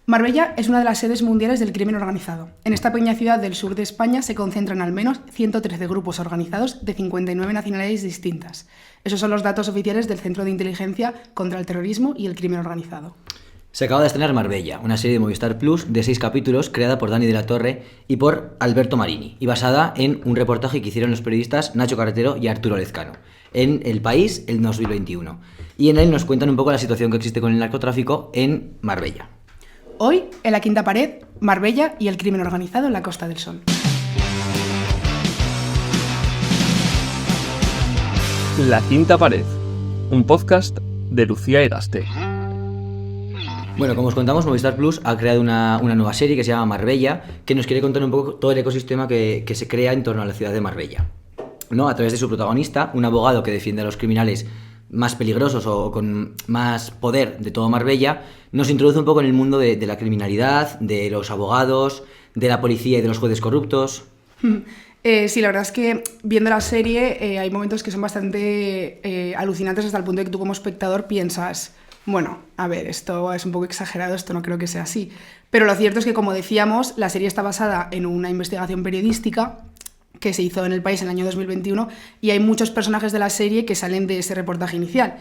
Marbella es una de las sedes mundiales del crimen organizado. En esta pequeña ciudad del sur de España se concentran al menos 113 grupos organizados de 59 nacionalidades distintas. Esos son los datos oficiales del Centro de Inteligencia contra el Terrorismo y el Crimen Organizado. Se acaba de estrenar Marbella, una serie de Movistar Plus de 6 capítulos creada por Dani de la Torre y por Alberto Marini y basada en un reportaje que hicieron los periodistas Nacho Carretero y Arturo Lezcano en El País en 2021. Y en él nos cuentan un poco la situación que existe con el narcotráfico en Marbella. Hoy, en la quinta pared, Marbella y el crimen organizado en la Costa del Sol. La quinta pared, un podcast de Lucía Eraste. Bueno, como os contamos, Movistar Plus ha creado una nueva serie que se llama Marbella, que nos quiere contar un poco todo el ecosistema que se crea en torno a la ciudad de Marbella, ¿no? A través de su protagonista, un abogado que defiende a los criminales más peligrosos o con más poder de todo Marbella, nos introduce un poco en el mundo de la criminalidad, de los abogados, de la policía y de los jueces corruptos. Sí, la verdad es que viendo la serie hay momentos que son bastante alucinantes hasta el punto de que tú como espectador piensas, bueno, a ver, esto es un poco exagerado, esto no creo que sea así. Pero lo cierto es que, como decíamos, la serie está basada en una investigación periodística que se hizo en El País en el año 2021 y hay muchos personajes de la serie que salen de ese reportaje inicial.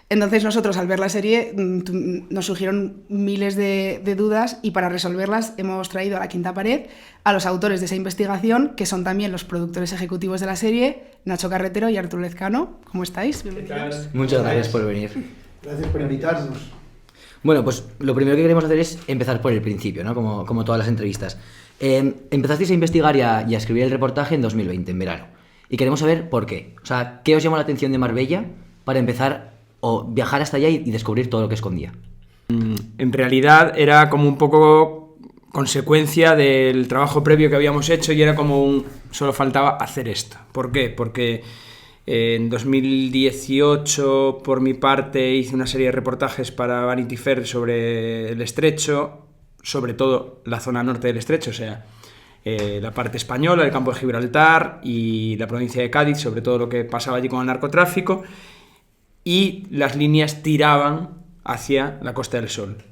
Entonces nosotros, al ver la serie, nos surgieron miles de dudas y para resolverlas hemos traído a la quinta pared a los autores de esa investigación, que son también los productores ejecutivos de la serie, Nacho Carretero y Arturo Lezcano. ¿Cómo estáis? Bienvenidos. Muchas gracias por venir. Gracias por invitarnos. Bueno, pues lo primero que queremos hacer es empezar por el principio, ¿no? Como todas las entrevistas. Empezasteis a investigar y a escribir el reportaje en 2020, en verano. Y queremos saber por qué. O sea, ¿qué os llamó la atención de Marbella para empezar o viajar hasta allá y descubrir todo lo que escondía? En realidad era como un poco consecuencia del trabajo previo que habíamos hecho y era como solo faltaba hacer esto. ¿Por qué? Porque en 2018, por mi parte, hice una serie de reportajes para Vanity Fair sobre el Estrecho, sobre todo la zona norte del Estrecho, o sea, la parte española, el campo de Gibraltar y la provincia de Cádiz, sobre todo lo que pasaba allí con el narcotráfico, y las líneas tiraban hacia la Costa del Sol.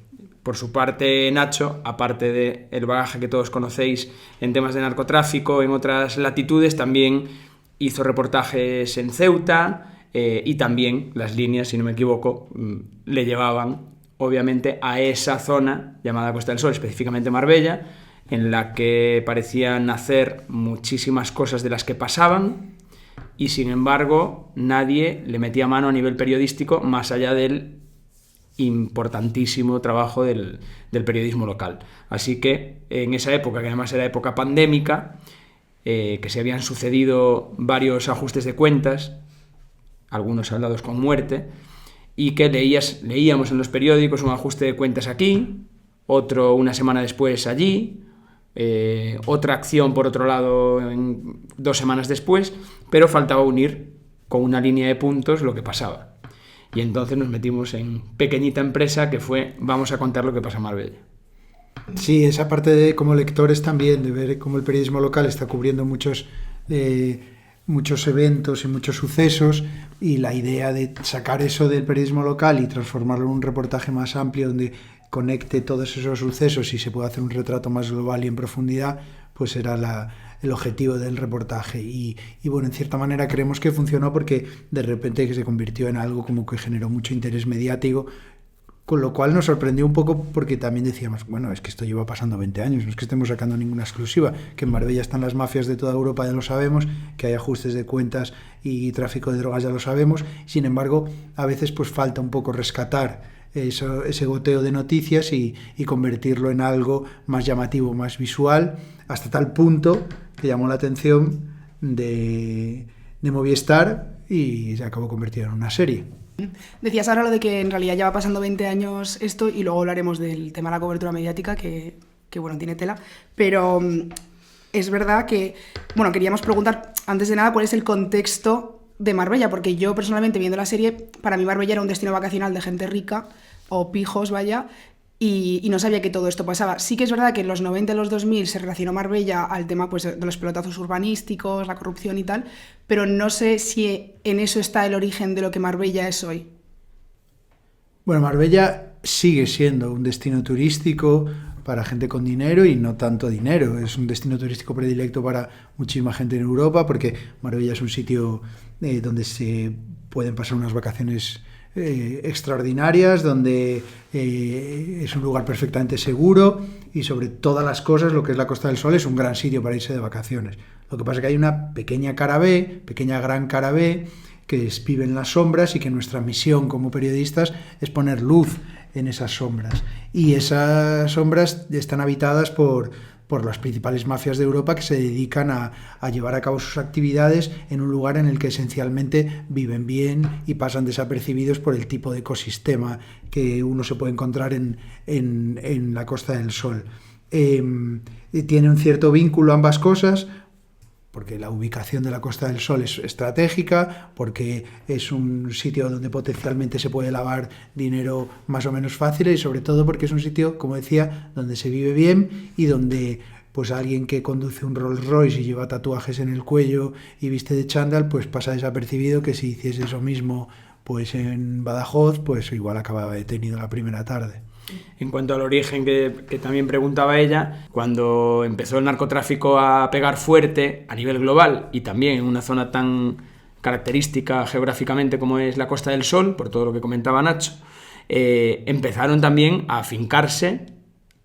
Por su parte, Nacho, aparte del bagaje que todos conocéis en temas de narcotráfico en otras latitudes, también hizo reportajes en Ceuta y también las líneas, si no me equivoco, le llevaban obviamente a esa zona llamada Costa del Sol, específicamente Marbella, en la que parecían nacer muchísimas cosas de las que pasaban y sin embargo nadie le metía mano a nivel periodístico más allá del importantísimo trabajo del periodismo local. Así que en esa época, que además era época pandémica, que se habían sucedido varios ajustes de cuentas, algunos saldados con muerte, y que leíamos en los periódicos un ajuste de cuentas aquí, otro una semana después allí, otra acción por otro lado 2 semanas después, pero faltaba unir con una línea de puntos lo que pasaba. Y entonces nos metimos en pequeñita empresa que fue vamos a contar lo que pasa en Marbella. Sí, esa parte de como lectores también, de ver cómo el periodismo local está cubriendo muchos eventos y muchos sucesos, y la idea de sacar eso del periodismo local y transformarlo en un reportaje más amplio donde conecte todos esos sucesos y se pueda hacer un retrato más global y en profundidad, pues era el objetivo del reportaje. Y bueno, en cierta manera creemos que funcionó porque de repente que se convirtió en algo como que generó mucho interés mediático, con lo cual nos sorprendió un poco porque también decíamos, bueno, es que esto lleva pasando 20 años, no es que estemos sacando ninguna exclusiva, que en Marbella están las mafias de toda Europa, ya lo sabemos, que hay ajustes de cuentas y tráfico de drogas, ya lo sabemos. Sin embargo, a veces pues falta un poco rescatar ese goteo de noticias y convertirlo en algo más llamativo, más visual, hasta tal punto que llamó la atención de Movistar y se acabó convirtiendo en una serie. Decías ahora lo de que en realidad ya va pasando 20 años esto y luego hablaremos del tema de la cobertura mediática que bueno, tiene tela, pero es verdad que, bueno, queríamos preguntar antes de nada cuál es el contexto de Marbella, porque yo personalmente viendo la serie, para mí Marbella era un destino vacacional de gente rica o pijos, vaya, y no sabía que todo esto pasaba. Sí que es verdad que en los 90 y los 2000 se relacionó Marbella al tema pues, de los pelotazos urbanísticos, la corrupción y tal, pero no sé si en eso está el origen de lo que Marbella es hoy. Bueno, Marbella sigue siendo un destino turístico para gente con dinero y no tanto dinero. Es un destino turístico predilecto para muchísima gente en Europa, porque Marbella es un sitio donde se pueden pasar unas vacaciones extraordinarias, donde es un lugar perfectamente seguro, y sobre todas las cosas lo que es la Costa del Sol es un gran sitio para irse de vacaciones. Lo que pasa es que hay una pequeña gran cara B, que vive en las sombras, y que nuestra misión como periodistas es poner luz en esas sombras. Y esas sombras están habitadas por las principales mafias de Europa, que se dedican a llevar a cabo sus actividades en un lugar en el que esencialmente viven bien y pasan desapercibidos por el tipo de ecosistema que uno se puede encontrar en la Costa del Sol. Tiene un cierto vínculo ambas cosas, porque la ubicación de la Costa del Sol es estratégica, porque es un sitio donde potencialmente se puede lavar dinero más o menos fácil, y sobre todo porque es un sitio, como decía, donde se vive bien y donde pues alguien que conduce un Rolls Royce y lleva tatuajes en el cuello y viste de chándal, pues pasa desapercibido, que si hiciese eso mismo pues en Badajoz, pues igual acababa detenido la primera tarde. En cuanto al origen que también preguntaba ella, cuando empezó el narcotráfico a pegar fuerte a nivel global y también en una zona tan característica geográficamente como es la Costa del Sol, por todo lo que comentaba Nacho, empezaron también a afincarse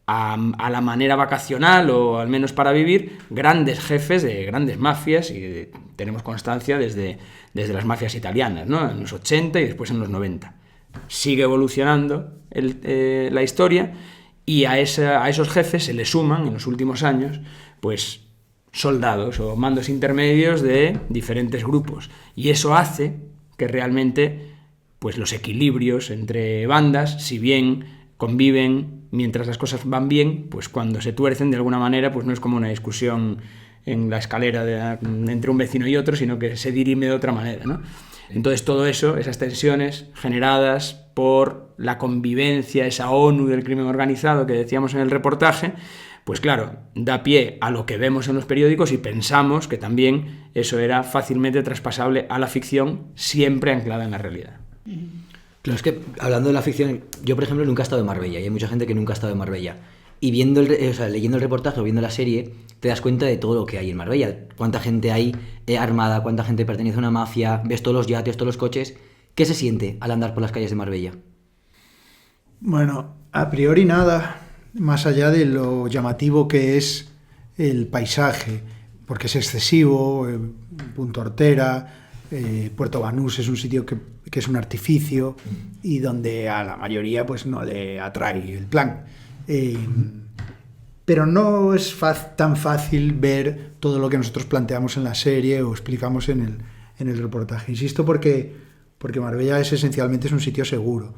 a la manera vacacional, o al menos para vivir, grandes jefes de grandes mafias, y tenemos constancia desde las mafias italianas, ¿no? En los 80 y después en los 90. Sigue evolucionando la historia, y a esos jefes se le suman en los últimos años pues soldados o mandos intermedios de diferentes grupos, y eso hace que realmente pues los equilibrios entre bandas, si bien conviven mientras las cosas van bien, pues cuando se tuercen de alguna manera, pues no es como una discusión en la escalera entre un vecino y otro, sino que se dirime de otra manera, ¿no? Entonces todo eso, esas tensiones generadas por la convivencia, esa ONU del crimen organizado que decíamos en el reportaje, pues claro, da pie a lo que vemos en los periódicos, y pensamos que también eso era fácilmente traspasable a la ficción, siempre anclada en la realidad. Claro, es que hablando de la ficción, yo por ejemplo nunca he estado en Marbella, y hay mucha gente que nunca ha estado en Marbella. Y leyendo el reportaje o viendo la serie, te das cuenta de todo lo que hay en Marbella. Cuánta gente hay armada, cuánta gente pertenece a una mafia, ves todos los yates, todos los coches. ¿Qué se siente al andar por las calles de Marbella? Bueno, a priori nada, más allá de lo llamativo que es el paisaje, porque es excesivo. Punta Hortera, Puerto Banús es un sitio que es un artificio, y donde a la mayoría pues no le atrae el plan. Pero no es tan fácil ver todo lo que nosotros planteamos en la serie o explicamos en el reportaje. Insisto, porque Marbella esencialmente es un sitio seguro.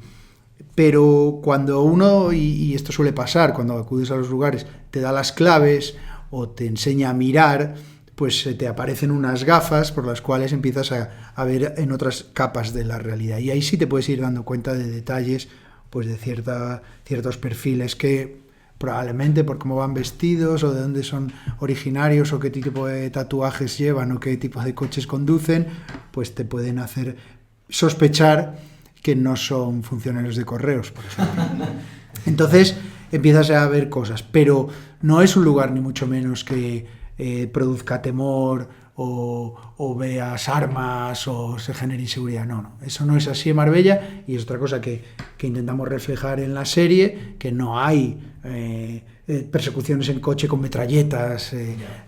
Pero cuando uno, y esto suele pasar cuando acudes a los lugares, te da las claves o te enseña a mirar, pues te aparecen unas gafas por las cuales empiezas a ver en otras capas de la realidad. Y ahí sí te puedes ir dando cuenta de detalles, pues de ciertos perfiles que probablemente por cómo van vestidos, o de dónde son originarios, o qué tipo de tatuajes llevan, o qué tipo de coches conducen, pues te pueden hacer sospechar que no son funcionarios de correos, por ejemplo. Entonces empiezas a ver cosas, pero no es un lugar ni mucho menos que produzca temor o veas armas o se genere inseguridad. No, eso no es así en Marbella, y es otra cosa que intentamos reflejar en la serie, que no hay persecuciones en coche con metralletas.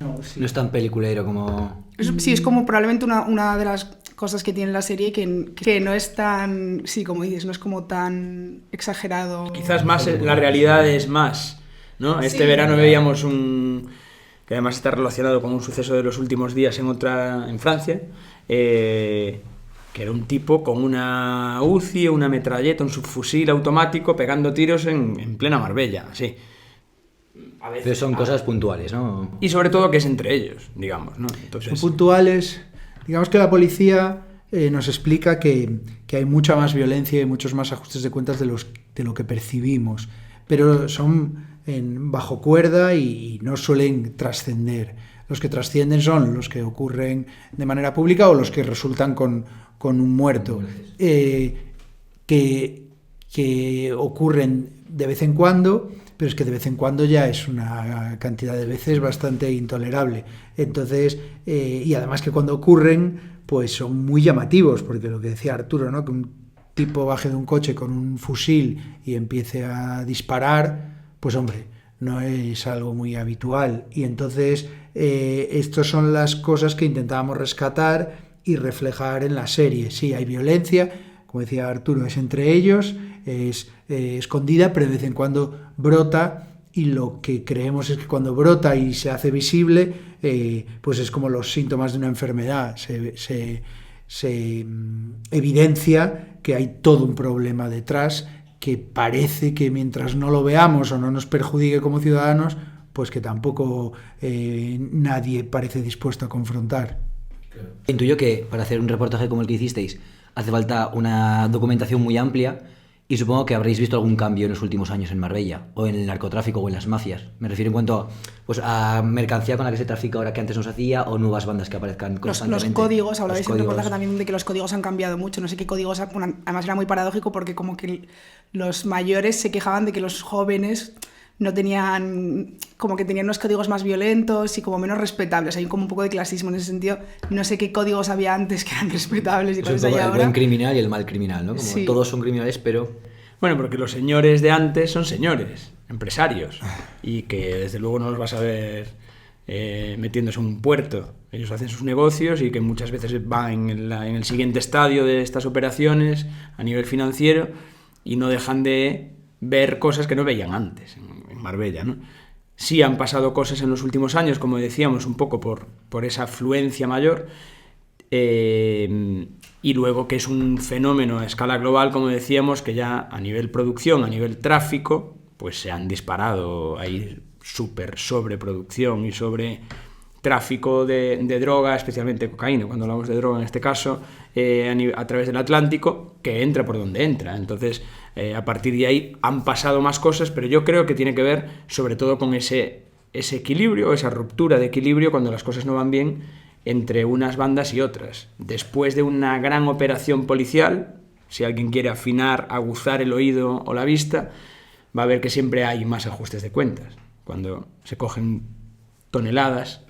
No es tan peliculero como... Sí, es como probablemente una de las cosas que tiene la serie, que no es tan, sí, como dices, no es como tan exagerado. Quizás más la realidad es más, ¿no? Este verano veíamos que además está relacionado con un suceso de los últimos días en Francia, que era un tipo con una UCI, una metralleta, un subfusil automático pegando tiros en plena Marbella, así. A veces, pero son cosas puntuales, ¿no? Y sobre todo que es entre ellos, digamos, ¿no? Entonces, son puntuales. Digamos que la policía nos explica que hay mucha más violencia y muchos más ajustes de cuentas de lo que percibimos, pero son bajo cuerda y no suelen trascender. Los que trascienden son los que ocurren de manera pública o los que resultan con un muerto. Que que ocurren de vez en cuando, pero es que de vez en cuando ya es una cantidad de veces bastante intolerable. Entonces, y además que cuando ocurren, pues son muy llamativos, porque lo que decía Arturo, ¿no? Que un tipo baje de un coche con un fusil y empiece a disparar, pues hombre, no es algo muy habitual. Y entonces, estas son las cosas que intentábamos rescatar y reflejar en la serie. Sí, hay violencia, como decía Arturo, es entre ellos, es escondida, pero de vez en cuando brota, y lo que creemos es que cuando brota y se hace visible, pues es como los síntomas de una enfermedad, se evidencia que hay todo un problema detrás, que parece que mientras no lo veamos o no nos perjudique como ciudadanos, pues que tampoco nadie parece dispuesto a confrontar. Intuyo que para hacer un reportaje como el que hicisteis hace falta una documentación muy amplia, y supongo que habréis visto algún cambio en los últimos años en Marbella, o en el narcotráfico o en las mafias. Me refiero en cuanto a mercancía con la que se trafica ahora que antes no se hacía, o nuevas bandas que aparezcan constantemente. Los códigos, hablabais en el reportaje también de que los códigos han cambiado mucho. No sé qué códigos, además era muy paradójico porque como que los mayores se quejaban de que los jóvenes no tenían, como que tenían unos códigos más violentos y como menos respetables. Hay como un poco de clasismo en ese sentido. No sé qué códigos había antes que eran respetables y cuáles hay ahora. El buen criminal y el mal criminal, ¿no? Como sí. Todos son criminales, pero... Bueno, porque los señores de antes son señores, empresarios, y que desde luego no los vas a ver metiéndose en un puerto. Ellos hacen sus negocios y que muchas veces van en el siguiente estadio de estas operaciones a nivel financiero y no dejan de ver cosas que no veían antes en Marbella, ¿no? Sí han pasado cosas en los últimos años, como decíamos, un poco por esa afluencia mayor, y luego que es un fenómeno a escala global, como decíamos, que ya a nivel producción, a nivel tráfico, pues se han disparado ahí súper sobreproducción y sobre tráfico de droga, especialmente cocaína, cuando hablamos de droga en este caso, a través del Atlántico, que entra por donde entra. Entonces, a partir de ahí han pasado más cosas, pero yo creo que tiene que ver sobre todo con ese equilibrio, esa ruptura de equilibrio cuando las cosas no van bien entre unas bandas y otras. Después de una gran operación policial, si alguien quiere afinar, aguzar el oído o la vista, va a ver que siempre hay más ajustes de cuentas. Cuando se cogen toneladas,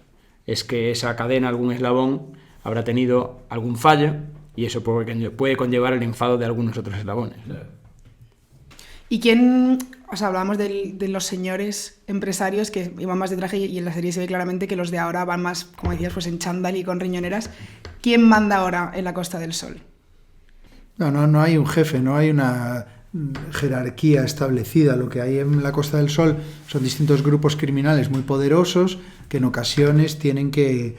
es que esa cadena, algún eslabón, habrá tenido algún fallo y eso puede conllevar el enfado de algunos otros eslabones. ¿Y quién, o sea, hablábamos de los señores empresarios que iban más de traje y en la serie se ve claramente que los de ahora van más, como decías, pues en chándal y con riñoneras? ¿Quién manda ahora en la Costa del Sol? No hay un jefe, no hay una jerarquía establecida. Lo que hay en la Costa del Sol son distintos grupos criminales muy poderosos que en ocasiones tienen que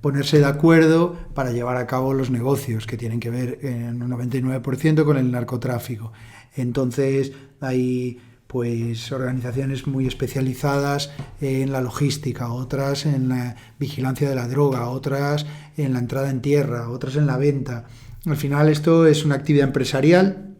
ponerse de acuerdo para llevar a cabo los negocios que tienen que ver en un 99% con el narcotráfico. Entonces hay pues organizaciones muy especializadas en la logística, otras en la vigilancia de la droga, otras en la entrada en tierra, otras en la venta. Al final esto es una actividad empresarial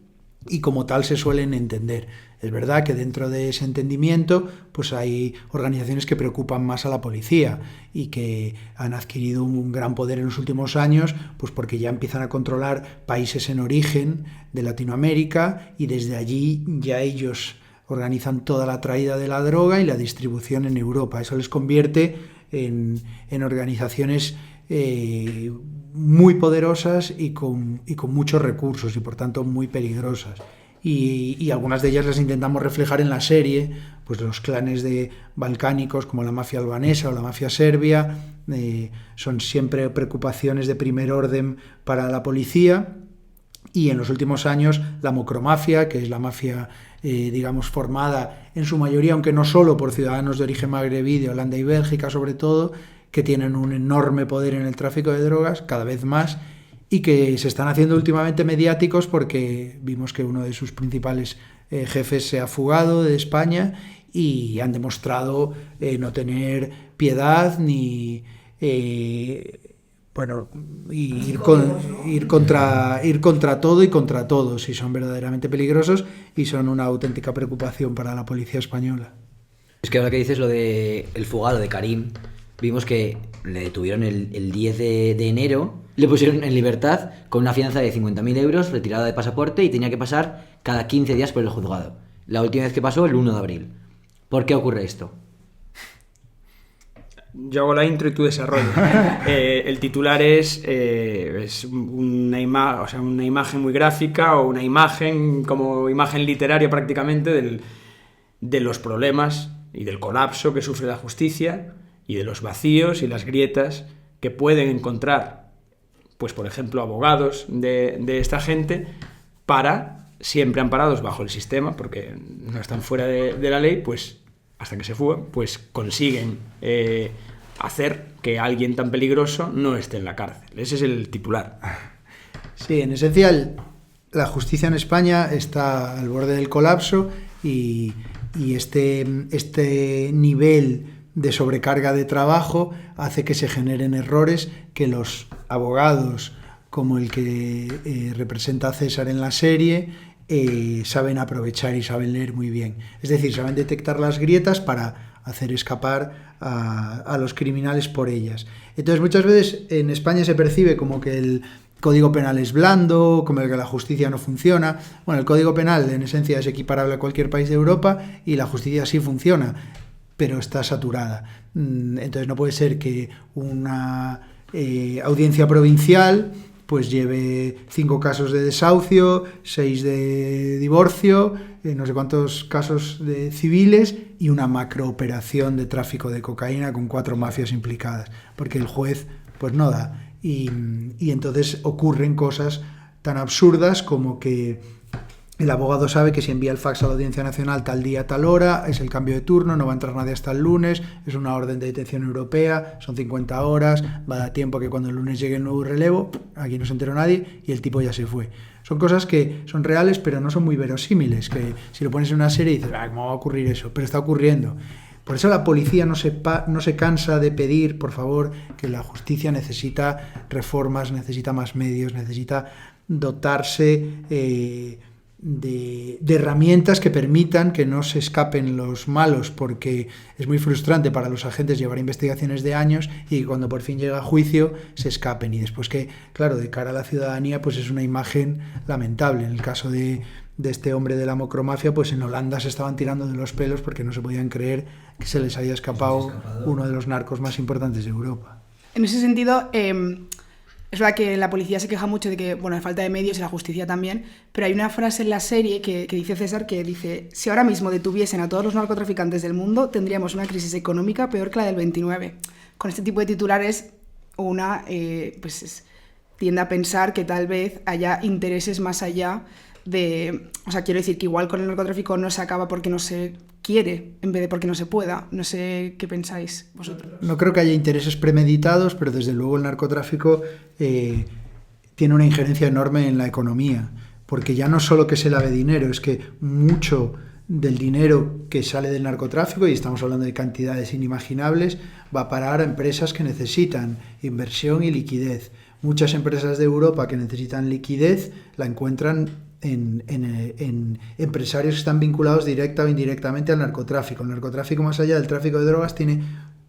y como tal se suelen entender. Es verdad que dentro de ese entendimiento pues hay organizaciones que preocupan más a la policía y que han adquirido un gran poder en los últimos años, pues porque ya empiezan a controlar países en origen de Latinoamérica y desde allí ya ellos organizan toda la traída de la droga y la distribución en Europa. Eso les convierte en organizaciones muy poderosas y con muchos recursos y por tanto muy peligrosas. Y algunas de ellas las intentamos reflejar en la serie, pues los clanes balcánicos como la mafia albanesa o la mafia serbia, son siempre preocupaciones de primer orden para la policía. Y en los últimos años la mocromafia, que es la mafia digamos formada en su mayoría, aunque no solo por ciudadanos de origen magrebí, de Holanda y Bélgica sobre todo, que tienen un enorme poder en el tráfico de drogas, cada vez más, y que se están haciendo últimamente mediáticos porque vimos que uno de sus principales jefes se ha fugado de España y han demostrado no tener piedad ni ir contra todo y contra todos, y son verdaderamente peligrosos y son una auténtica preocupación para la policía española. Es que ahora que dices lo de el fugado de Karim, vimos que le detuvieron el 10 de enero, le pusieron en libertad con una fianza de 50.000 euros, retirada de pasaporte, y tenía que pasar cada 15 días por el juzgado. La última vez que pasó, el 1 de abril. ¿Por qué ocurre esto? Yo hago la intro y tú desarrollo. El titular es una imagen muy gráfica, o una imagen como imagen literaria prácticamente de los problemas y del colapso que sufre la justicia, y de los vacíos y las grietas que pueden encontrar, pues por ejemplo, abogados de esta gente, para, siempre amparados bajo el sistema, porque no están fuera de la ley, pues hasta que se fugan, pues consiguen hacer que alguien tan peligroso no esté en la cárcel. Ese es el titular. Sí, en esencial, la justicia en España está al borde del colapso, y este nivel de sobrecarga de trabajo hace que se generen errores que los abogados, como el que representa a César en la serie, saben aprovechar y saben leer muy bien. Es decir, saben detectar las grietas para hacer escapar a los criminales por ellas. Entonces, muchas veces en España se percibe como que el Código Penal es blando, como que la justicia no funciona. Bueno, el Código Penal en esencia es equiparable a cualquier país de Europa, y la justicia sí funciona, pero está saturada. Entonces no puede ser que una audiencia provincial pues lleve 5 casos de desahucio, 6 de divorcio, no sé cuántos casos de civiles, y una macrooperación de tráfico de cocaína con 4 mafias implicadas, porque el juez pues no da. Y entonces ocurren cosas tan absurdas como que el abogado sabe que si envía el fax a la Audiencia Nacional tal día, tal hora, es el cambio de turno, no va a entrar nadie hasta el lunes, es una orden de detención europea, son 50 horas, va a dar tiempo que cuando el lunes llegue el nuevo relevo, aquí no se enteró nadie y el tipo ya se fue. Son cosas que son reales, pero no son muy verosímiles, que si lo pones en una serie dices, ¿cómo va a ocurrir eso? Pero está ocurriendo. Por eso la policía no se cansa de pedir, por favor, que la justicia necesita reformas, necesita más medios, necesita dotarse de herramientas que permitan que no se escapen los malos, porque es muy frustrante para los agentes llevar investigaciones de años y que cuando por fin llega a juicio se escapen, y después que, claro, de cara a la ciudadanía pues es una imagen lamentable. En el caso de este hombre de la macromafia, pues en Holanda se estaban tirando de los pelos porque no se podían creer que se les había escapado uno de los narcos más importantes de Europa. En ese sentido, es verdad que la policía se queja mucho de que, bueno, hay falta de medios y la justicia también, pero hay una frase en la serie que dice César, que dice: si ahora mismo detuviesen a todos los narcotraficantes del mundo, tendríamos una crisis económica peor que la del 29. Con este tipo de titulares, tiende a pensar que tal vez haya intereses más allá de... O sea, quiero decir que igual con el narcotráfico no se acaba porque no se quiere, en vez de porque no se pueda. No sé qué pensáis vosotros. No creo que haya intereses premeditados, pero desde luego el narcotráfico tiene una injerencia enorme en la economía, porque ya no solo que se lave dinero, es que mucho del dinero que sale del narcotráfico, y estamos hablando de cantidades inimaginables, va a parar a empresas que necesitan inversión y liquidez. Muchas empresas de Europa que necesitan liquidez la encuentran en empresarios que están vinculados directa o indirectamente al narcotráfico. El narcotráfico, más allá del tráfico de drogas, tiene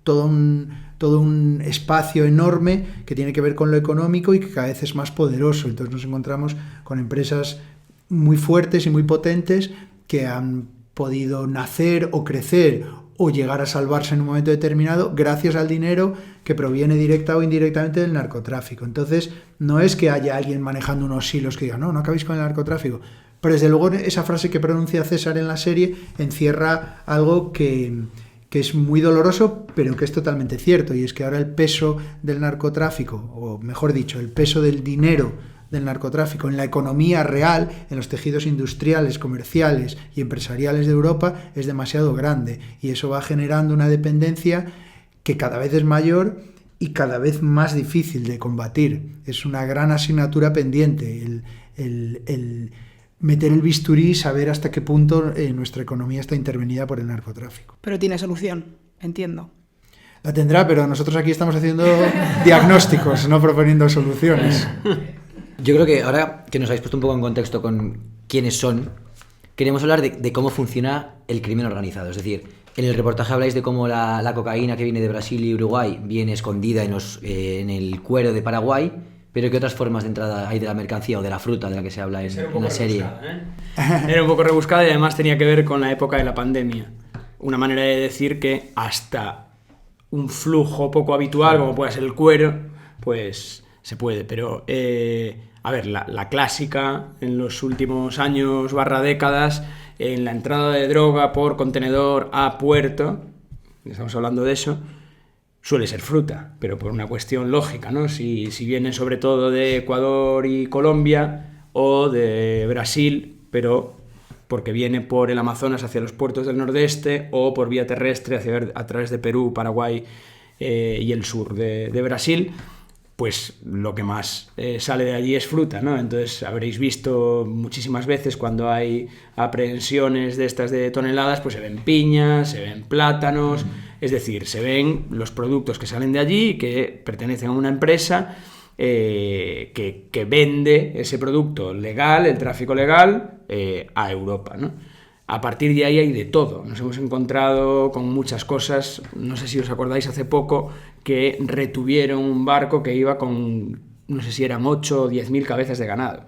todo un espacio enorme que tiene que ver con lo económico y que cada vez es más poderoso. Entonces nos encontramos con empresas muy fuertes y muy potentes que han podido nacer o crecer o llegar a salvarse en un momento determinado gracias al dinero que proviene directa o indirectamente del narcotráfico. Entonces, no es que haya alguien manejando unos hilos que diga, no acabéis con el narcotráfico. Pero desde luego esa frase que pronuncia César en la serie encierra algo que es muy doloroso, pero que es totalmente cierto, y es que ahora el peso del narcotráfico, o mejor dicho, el peso del dinero del narcotráfico en la economía real, en los tejidos industriales, comerciales y empresariales de Europa, es demasiado grande, y eso va generando una dependencia que cada vez es mayor y cada vez más difícil de combatir. Es una gran asignatura pendiente el meter el bisturí y saber hasta qué punto nuestra economía está intervenida por el narcotráfico. Pero tiene solución, entiendo. La tendrá, pero nosotros aquí estamos haciendo diagnósticos, no proponiendo soluciones. Yo creo que ahora que nos habéis puesto un poco en contexto con quiénes son, queremos hablar de cómo funciona el crimen organizado. Es decir, En el reportaje habláis de cómo la cocaína que viene de Brasil y Uruguay viene escondida en el cuero de Paraguay, pero ¿qué otras formas de entrada hay de la mercancía o de la fruta de la que se habla en la serie? Era un poco rebuscada y además tenía que ver con la época de la pandemia. Una manera de decir que hasta un flujo poco habitual, como puede ser el cuero, pues se puede. Pero, a ver, la clásica en los últimos años / décadas, en la entrada de droga por contenedor a puerto, estamos hablando de eso, suele ser fruta, pero por una cuestión lógica, ¿no? Si viene sobre todo de Ecuador y Colombia o de Brasil, pero porque viene por el Amazonas hacia los puertos del nordeste o por vía terrestre a través de Perú, Paraguay y el sur de Brasil, pues lo que más sale de allí es fruta, ¿no? Entonces habréis visto muchísimas veces cuando hay aprehensiones de estas de toneladas, pues se ven piñas, se ven plátanos, es decir, se ven los productos que salen de allí y que pertenecen a una empresa que vende ese producto legal, el tráfico legal, a Europa, ¿no? A partir de ahí hay de todo. Nos hemos encontrado con muchas cosas. No sé si os acordáis hace poco que retuvieron un barco que iba con, no sé si eran 8 o 10.000 cabezas de ganado.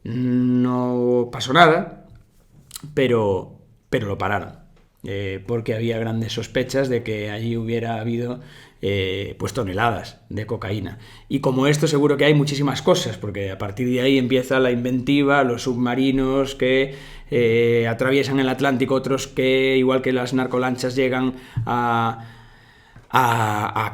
No pasó nada, pero lo pararon. Porque había grandes sospechas de que allí hubiera habido pues toneladas de cocaína. Y como esto seguro que hay muchísimas cosas, porque a partir de ahí empieza la inventiva, los submarinos que atraviesan el Atlántico, otros que, igual que las narcolanchas, llegan a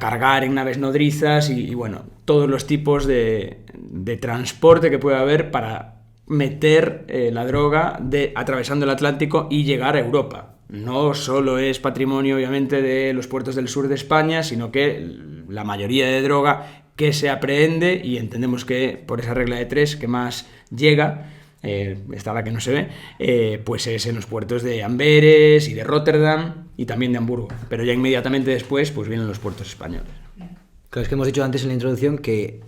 cargar en naves nodrizas y bueno, todos los tipos de transporte que puede haber para meter la droga atravesando el Atlántico y llegar a Europa. No solo es patrimonio, obviamente, de los puertos del sur de España, sino que la mayoría de droga que se aprehende, y entendemos que por esa regla de 3 que más llega, está la que no se ve, pues es en los puertos de Amberes y de Rotterdam y también de Hamburgo. Pero ya inmediatamente después pues vienen los puertos españoles. Claro, es que hemos dicho antes en la introducción que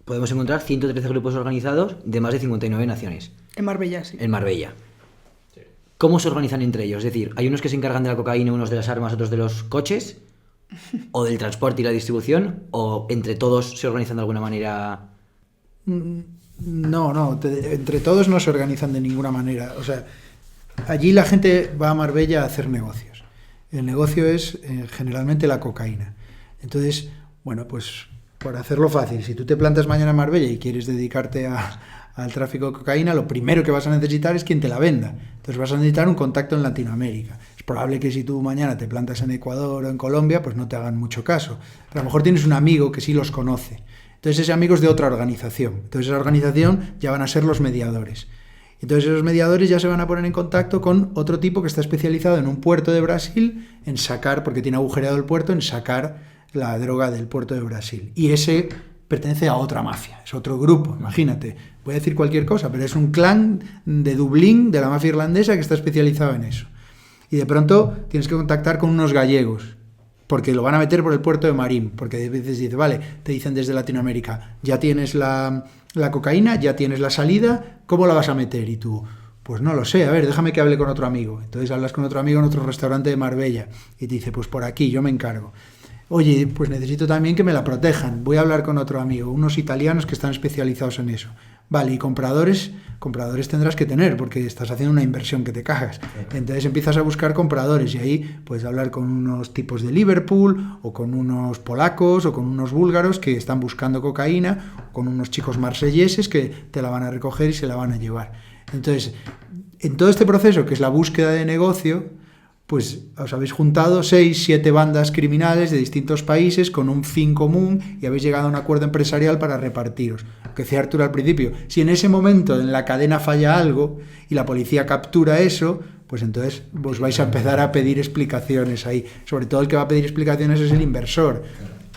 podemos encontrar 113 grupos organizados de más de 59 naciones. En Marbella, sí. En Marbella. ¿Cómo se organizan entre ellos? Es decir, ¿hay unos que se encargan de la cocaína, unos de las armas, otros de los coches? ¿O del transporte y la distribución? ¿O entre todos se organizan de alguna manera? No, entre todos no se organizan de ninguna manera. O sea, allí la gente va a Marbella a hacer negocios. El negocio es generalmente la cocaína. Entonces, bueno, pues por hacerlo fácil, si tú te plantas mañana en Marbella y quieres dedicarte al tráfico de cocaína, lo primero que vas a necesitar es quien te la venda. Entonces vas a necesitar un contacto en Latinoamérica. Es probable que si tú mañana te plantas en Ecuador o en Colombia, pues no te hagan mucho caso. Pero a lo mejor tienes un amigo que sí los conoce. Entonces ese amigo es de otra organización. Entonces esa organización ya van a ser los mediadores. Entonces esos mediadores ya se van a poner en contacto con otro tipo que está especializado en un puerto de Brasil, en sacar, porque tiene agujereado el puerto, en sacar la droga del puerto de Brasil. Y ese pertenece a otra mafia, es otro grupo, imagínate. Voy a decir cualquier cosa, pero es un clan de Dublín, de la mafia irlandesa, que está especializado en eso. Y de pronto tienes que contactar con unos gallegos, porque lo van a meter por el puerto de Marín, porque a veces dice, vale, te dicen desde Latinoamérica, ya tienes la cocaína, ya tienes la salida, ¿cómo la vas a meter? Y tú, pues no lo sé, a ver, déjame que hable con otro amigo. Entonces hablas con otro amigo en otro restaurante de Marbella y te dice, pues por aquí, yo me encargo. Oye, pues necesito también que me la protejan. Voy a hablar con otro amigo, unos italianos que están especializados en eso. Vale, y compradores tendrás que tener, porque estás haciendo una inversión que te cagas. Entonces empiezas a buscar compradores y ahí puedes hablar con unos tipos de Liverpool, o con unos polacos, o con unos búlgaros que están buscando cocaína, o con unos chicos marselleses que te la van a recoger y se la van a llevar. Entonces, en todo este proceso, que es la búsqueda de negocio, pues os habéis juntado 6, 7 bandas criminales de distintos países con un fin común y habéis llegado a un acuerdo empresarial para repartiros. Lo que decía Arturo al principio, si en ese momento en la cadena falla algo y la policía captura eso, pues entonces vos vais a empezar a pedir explicaciones ahí. Sobre todo el que va a pedir explicaciones es el inversor.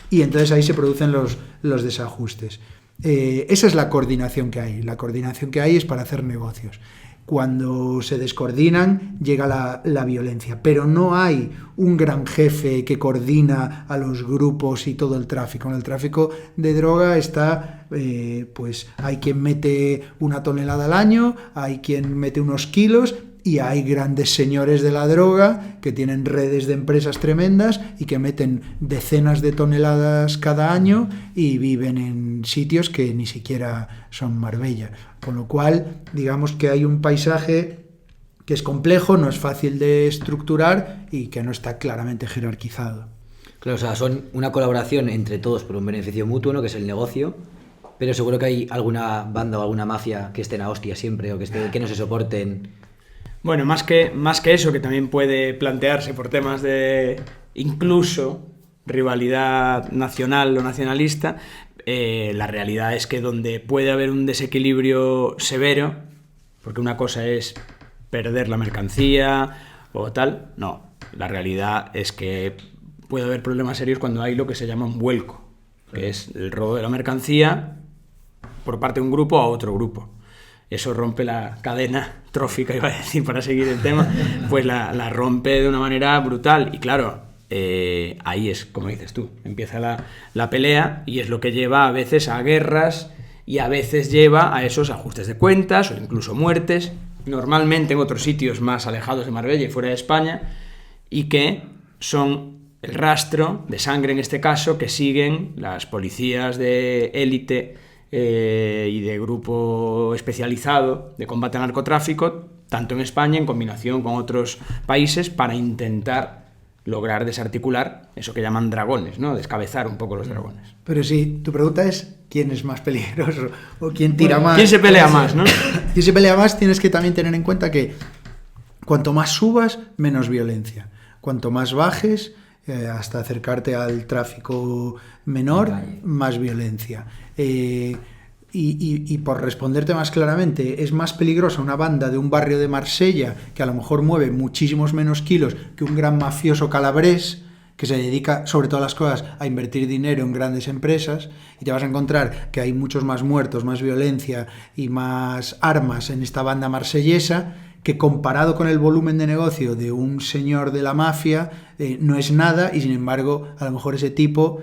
Y entonces ahí se producen los desajustes. Esa es la coordinación que hay. La coordinación que hay es para hacer negocios. Cuando se descoordinan llega la violencia, pero no hay un gran jefe que coordina a los grupos y todo el tráfico. En el tráfico de droga está, pues hay quien mete 1 tonelada al año, hay quien mete unos kilos y hay grandes señores de la droga que tienen redes de empresas tremendas y que meten decenas de toneladas cada año y viven en sitios que ni siquiera son Marbella. Con lo cual, digamos que hay un paisaje que es complejo, no es fácil de estructurar y que no está claramente jerarquizado. Claro, o sea, son una colaboración entre todos por un beneficio mutuo, ¿no? Que es el negocio, pero seguro que hay alguna banda o alguna mafia que estén a hostia siempre o que no se soporten. Bueno, más que eso, que también puede plantearse por temas de incluso rivalidad nacional o nacionalista, la realidad es que donde puede haber un desequilibrio severo, porque una cosa es perder la mercancía o tal, no, la realidad es que puede haber problemas serios cuando hay lo que se llama un vuelco, que es el robo de la mercancía por parte de un grupo a otro grupo. Eso rompe la cadena trófica, iba a decir, para seguir el tema, pues la rompe de una manera brutal. Y claro, ahí es, como dices tú, empieza la pelea y es lo que lleva a veces a guerras y a veces lleva a esos ajustes de cuentas o incluso muertes, normalmente en otros sitios más alejados de Marbella y fuera de España, y que son el rastro de sangre, en este caso, que siguen las policías de élite y de grupo especializado de combate al narcotráfico, tanto en España en combinación con otros países, para intentar lograr desarticular eso que llaman dragones, ¿no? Descabezar un poco los dragones. Pero sí, tu pregunta es quién es más peligroso o quién tira más. ¿Quién se pelea más, no? Quien se pelea más, tienes que también tener en cuenta que cuanto más subas, menos violencia. Cuanto más bajes, hasta acercarte al tráfico menor, más violencia. Y por responderte más claramente, es más peligrosa una banda de un barrio de Marsella que a lo mejor mueve muchísimos menos kilos que un gran mafioso calabrés que se dedica, sobre todas las cosas, a invertir dinero en grandes empresas, y te vas a encontrar que hay muchos más muertos, más violencia y más armas en esta banda marsellesa, que comparado con el volumen de negocio de un señor de la mafia, no es nada, y sin embargo, a lo mejor ese tipo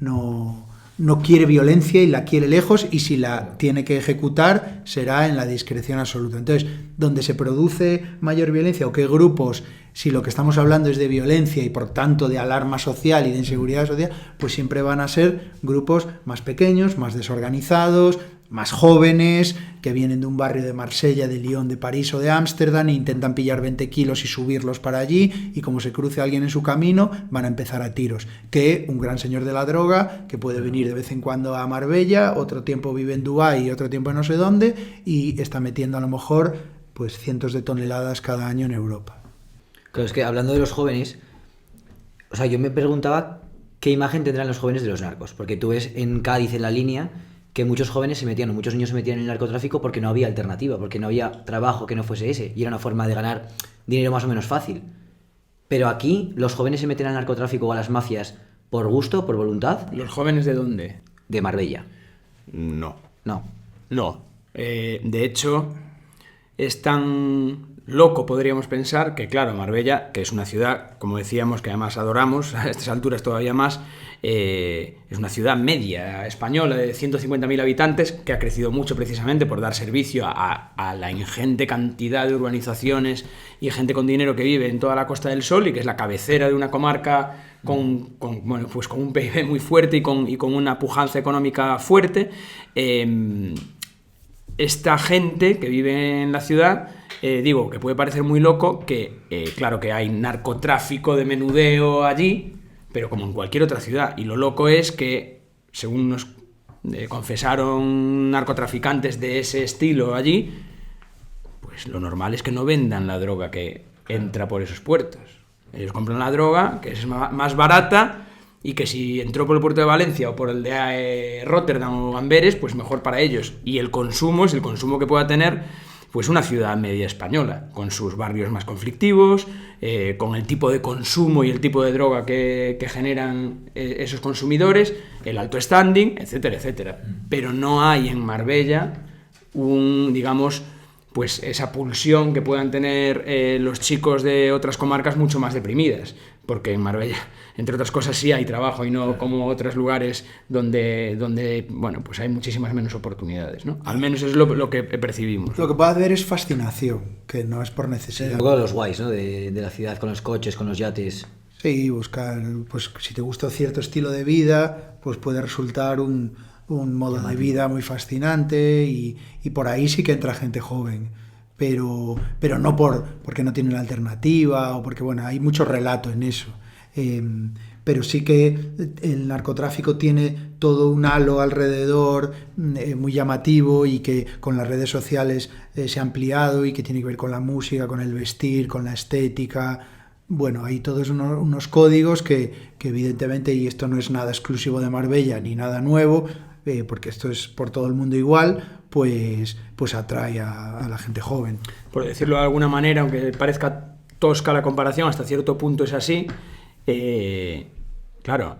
no quiere violencia y la quiere lejos, y si la tiene que ejecutar será en la discreción absoluta. Entonces, donde se produce mayor violencia, o qué grupos, si lo que estamos hablando es de violencia y por tanto de alarma social y de inseguridad social, pues siempre van a ser grupos más pequeños, más desorganizados, más jóvenes, que vienen de un barrio de Marsella, de Lyon, de París o de Ámsterdam e intentan pillar 20 kilos y subirlos para allí, y como se cruce alguien en su camino, van a empezar a tiros. Que un gran señor de la droga, que puede venir de vez en cuando a Marbella, otro tiempo vive en Dubái y otro tiempo en no sé dónde, y está metiendo a lo mejor pues cientos de toneladas cada año en Europa. Claro, es que hablando de los jóvenes, o sea, yo me preguntaba qué imagen tendrán los jóvenes de los narcos, porque tú ves en Cádiz, en La Línea, que muchos jóvenes se metían, o muchos niños se metían en el narcotráfico porque no había alternativa, porque no había trabajo que no fuese ese, y era una forma de ganar dinero más o menos fácil. Pero aquí, ¿los jóvenes se meten al narcotráfico o a las mafias por gusto, por voluntad? ¿Los jóvenes de dónde? De Marbella. No. No. De hecho, es tan loco, podríamos pensar, que claro, Marbella, que es una ciudad, como decíamos, que además adoramos, a estas alturas todavía más, es una ciudad media española de 150.000 habitantes, que ha crecido mucho precisamente por dar servicio a la ingente cantidad de urbanizaciones y gente con dinero que vive en toda la Costa del Sol, y que es la cabecera de una comarca con un PIB muy fuerte y con una pujanza económica fuerte. Esta gente que vive en la ciudad, digo, que puede parecer muy loco, que claro que hay narcotráfico de menudeo allí, pero como en cualquier otra ciudad. Y lo loco es que, según nos confesaron narcotraficantes de ese estilo allí, pues lo normal es que no vendan la droga que entra por esos puertos. Ellos compran la droga, que es más barata, y que si entró por el puerto de Valencia o por el de Rotterdam o Amberes, pues mejor para ellos. Y el consumo es el consumo que pueda tener pues una ciudad media española, con sus barrios más conflictivos, con el tipo de consumo y el tipo de droga que generan esos consumidores, el alto standing, etcétera, etcétera. Pero no hay en Marbella un, digamos, pues esa pulsión que puedan tener los chicos de otras comarcas mucho más deprimidas, porque en Marbella, entre otras cosas, sí hay trabajo y no como otros lugares donde bueno, pues hay muchísimas menos oportunidades, ¿no? Al menos es lo que percibimos. Lo que puede haber es fascinación, que no es por necesidad. Un poco de los guays, ¿no? De la ciudad, con los coches, con los yates. Sí, buscar, pues si te gusta cierto estilo de vida, pues puede resultar un modo de vida muy fascinante y por ahí sí que entra gente joven, pero no porque no tienen alternativa o porque, bueno, hay mucho relato en eso. Pero sí que el narcotráfico tiene todo un halo alrededor muy llamativo y que con las redes sociales se ha ampliado y que tiene que ver con la música, con el vestir, con la estética. Bueno, hay todos unos códigos que evidentemente, y esto no es nada exclusivo de Marbella ni nada nuevo, porque esto es por todo el mundo igual, pues atrae a la gente joven. Por decirlo de alguna manera, aunque parezca tosca la comparación, hasta cierto punto es así. Claro,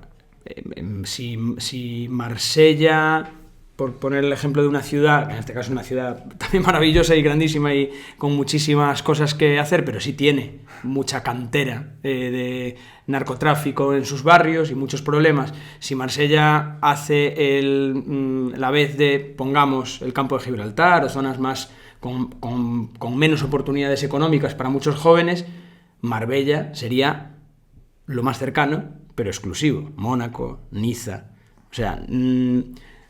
si Marsella, por poner el ejemplo de una ciudad, en este caso una ciudad también maravillosa y grandísima y con muchísimas cosas que hacer, pero sí tiene mucha cantera de narcotráfico en sus barrios y muchos problemas. Si Marsella hace la vez de, pongamos, el campo de Gibraltar o zonas más con menos oportunidades económicas para muchos jóvenes, Marbella sería lo más cercano, pero exclusivo. Mónaco, Niza, o sea,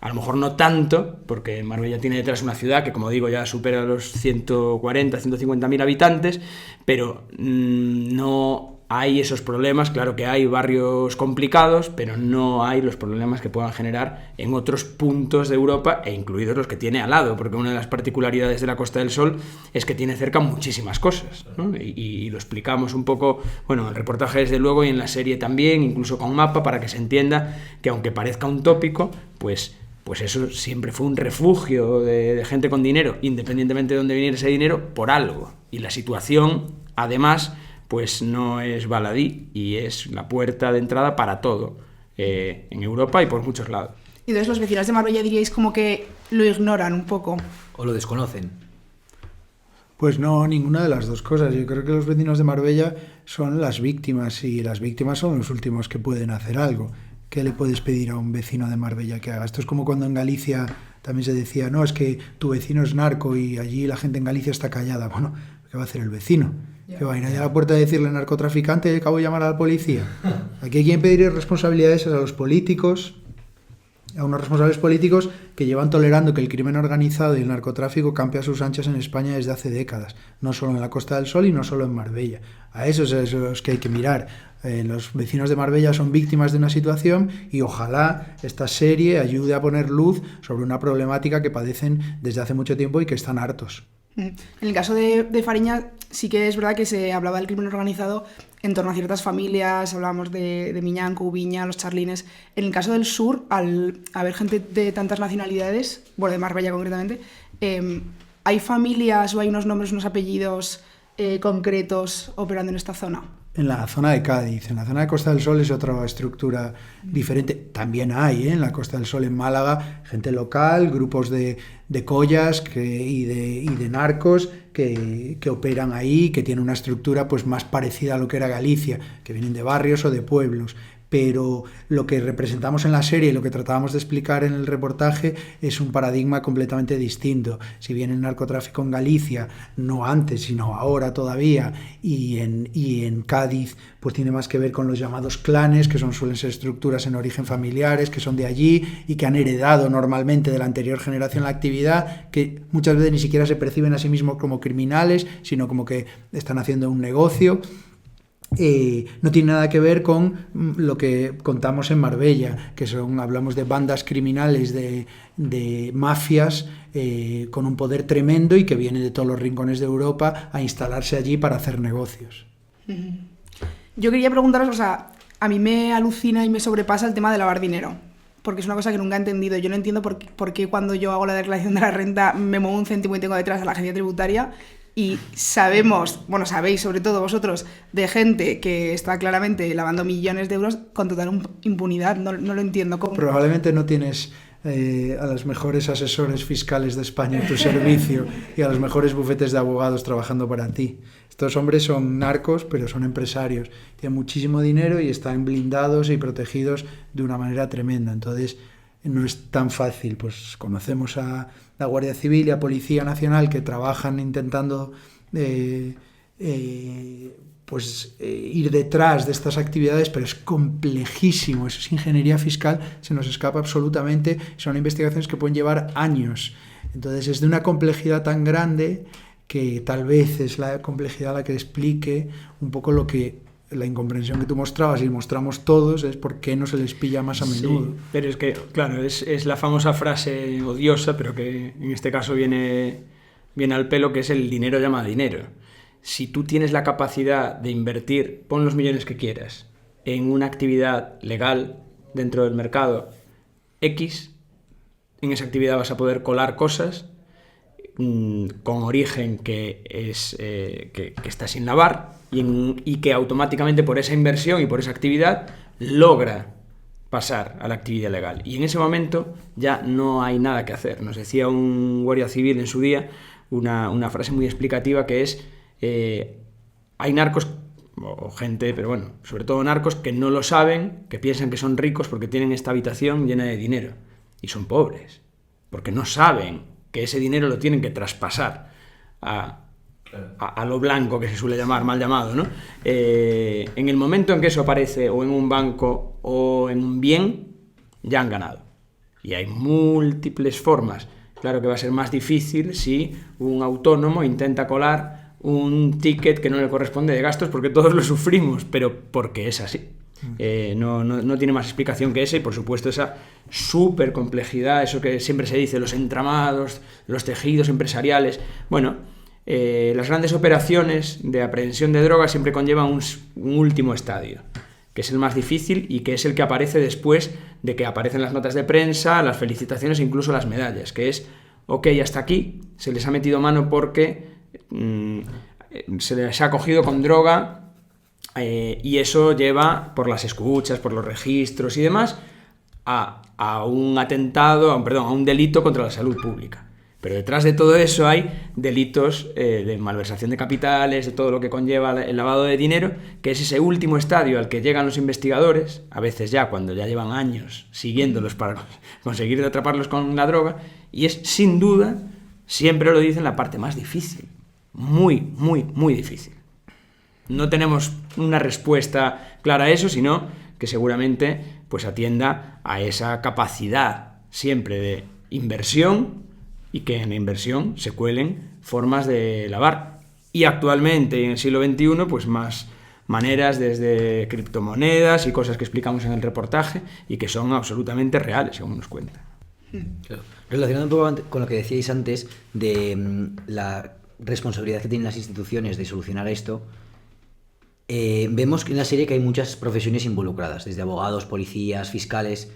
a lo mejor no tanto, porque Marbella tiene detrás una ciudad que, como digo, ya supera los 140, 150.000 habitantes, pero no hay esos problemas. Claro que hay barrios complicados, pero no hay los problemas que puedan generar en otros puntos de Europa, e incluidos los que tiene al lado, porque una de las particularidades de la Costa del Sol es que tiene cerca muchísimas cosas, ¿no? Y lo explicamos un poco, bueno, en el reportaje desde luego y en la serie también, incluso con mapa, para que se entienda que aunque parezca un tópico, pues eso siempre fue un refugio de gente con dinero, independientemente de dónde viniera ese dinero, por algo. Y la situación, además, pues no es baladí y es la puerta de entrada para todo en Europa y por muchos lados. Y entonces los vecinos de Marbella diríais como que lo ignoran un poco. O lo desconocen. Pues no, ninguna de las dos cosas. Yo creo que los vecinos de Marbella son las víctimas y las víctimas son los últimos que pueden hacer algo. ¿Qué le puedes pedir a un vecino de Marbella que haga? Esto es como cuando en Galicia también se decía, no, es que tu vecino es narco y allí la gente en Galicia está callada. Bueno, ¿qué va a hacer el vecino? ¿Que va a ir allá a la puerta a decirle narcotraficante y acabo de llamar a la policía? Aquí hay que pedir responsabilidades a los políticos, a unos responsables políticos que llevan tolerando que el crimen organizado y el narcotráfico campe a sus anchas en España desde hace décadas, no solo en la Costa del Sol y no solo en Marbella. A esos es los que hay que mirar. Los vecinos de Marbella son víctimas de una situación y ojalá esta serie ayude a poner luz sobre una problemática que padecen desde hace mucho tiempo y que están hartos. En el caso de Fariña sí que es verdad que se hablaba del crimen organizado en torno a ciertas familias, hablábamos de Miñanco, Ubiña, los charlines. En el caso del sur, al haber gente de tantas nacionalidades, bueno, de Marbella concretamente, ¿hay familias o hay unos nombres, unos apellidos concretos operando en esta zona? En la zona de Cádiz, en la zona de Costa del Sol es otra estructura diferente. También hay en la Costa del Sol, en Málaga, gente local, grupos de collas y de narcos que operan ahí, que tienen una estructura pues más parecida a lo que era Galicia, que vienen de barrios o de pueblos. Pero lo que representamos en la serie y lo que tratábamos de explicar en el reportaje es un paradigma completamente distinto. Si bien el narcotráfico en Galicia, no antes, sino ahora todavía, y en Cádiz, pues tiene más que ver con los llamados clanes, que suelen ser estructuras en origen familiares, que son de allí y que han heredado normalmente de la anterior generación la actividad, que muchas veces ni siquiera se perciben a sí mismos como criminales, sino como que están haciendo un negocio. No tiene nada que ver con lo que contamos en Marbella, que hablamos de bandas criminales, de mafias con un poder tremendo y que vienen de todos los rincones de Europa a instalarse allí para hacer negocios. Yo quería preguntaros, o sea, a mí me alucina y me sobrepasa el tema de lavar dinero, porque es una cosa que nunca he entendido. Yo no entiendo por qué cuando yo hago la declaración de la renta me muevo un céntimo y tengo detrás a la agencia tributaria. Y sabemos, bueno, sabéis sobre todo vosotros, de gente que está claramente lavando millones de euros con total impunidad. No lo entiendo. ¿Cómo? Probablemente no tienes a los mejores asesores fiscales de España a tu servicio y a los mejores bufetes de abogados trabajando para ti. Estos hombres son narcos, pero son empresarios, tienen muchísimo dinero y están blindados y protegidos de una manera tremenda. Entonces no es tan fácil. Pues conocemos a la Guardia Civil y a Policía Nacional que trabajan intentando ir detrás de estas actividades, pero es complejísimo, eso es ingeniería fiscal, se nos escapa absolutamente, son investigaciones que pueden llevar años. Entonces es de una complejidad tan grande que tal vez es la complejidad la que explique un poco lo que la incomprensión que tú mostrabas y mostramos todos es por qué no se les pilla más a menudo. Sí, pero es que, claro, es la famosa frase odiosa, pero que en este caso viene al pelo, que es el dinero llama dinero. Si tú tienes la capacidad de invertir, pon los millones que quieras, en una actividad legal dentro del mercado X, en esa actividad vas a poder colar cosas con origen que está sin lavar y que automáticamente por esa inversión y por esa actividad logra pasar a la actividad legal. Y en ese momento ya no hay nada que hacer. Nos decía un guardia civil en su día una frase muy explicativa que es hay narcos o gente, pero bueno, sobre todo narcos que no lo saben, que piensan que son ricos porque tienen esta habitación llena de dinero y son pobres, porque no saben que ese dinero lo tienen que traspasar a lo blanco, que se suele llamar, mal llamado, ¿no? En el momento en que eso aparece o en un banco o en un bien, ya han ganado. Y hay múltiples formas. Claro que va a ser más difícil si un autónomo intenta colar un ticket que no le corresponde de gastos, porque todos lo sufrimos, pero porque es así. No tiene más explicación que esa, y por supuesto esa súper complejidad, eso que siempre se dice, los entramados, los tejidos empresariales. Bueno, las grandes operaciones de aprehensión de drogas siempre conllevan un último estadio, que es el más difícil y que es el que aparece después de que aparecen las notas de prensa, las felicitaciones e incluso las medallas, que es, ok, hasta aquí se les ha metido mano porque se les ha cogido con droga. Y eso lleva, por las escuchas, por los registros y demás, a un atentado, a un delito contra la salud pública. Pero detrás de todo eso hay delitos de malversación de capitales, de todo lo que conlleva el lavado de dinero, que es ese último estadio al que llegan los investigadores, a veces ya cuando ya llevan años siguiéndolos para conseguir atraparlos con la droga, y es sin duda, siempre lo dicen, la parte más difícil. Muy, muy, muy difícil. No tenemos una respuesta clara a eso, sino que seguramente pues atienda a esa capacidad siempre de inversión y que en la inversión se cuelen formas de lavar. Y actualmente, en el siglo XXI, pues más maneras desde criptomonedas y cosas que explicamos en el reportaje y que son absolutamente reales, según nos cuentan. Claro. Relacionado un poco con lo que decíais antes de la responsabilidad que tienen las instituciones de solucionar esto, vemos que en la serie que hay muchas profesiones involucradas, desde abogados, policías, fiscales.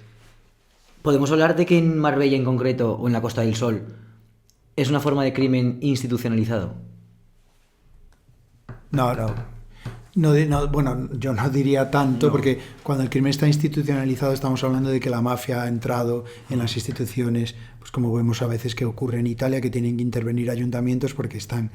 ¿Podemos hablar de que en Marbella en concreto, o en la Costa del Sol, es una forma de crimen institucionalizado? No, bueno, yo no diría tanto, porque cuando el crimen está institucionalizado estamos hablando de que la mafia ha entrado en las instituciones, pues como vemos a veces que ocurre en Italia, que tienen que intervenir ayuntamientos porque están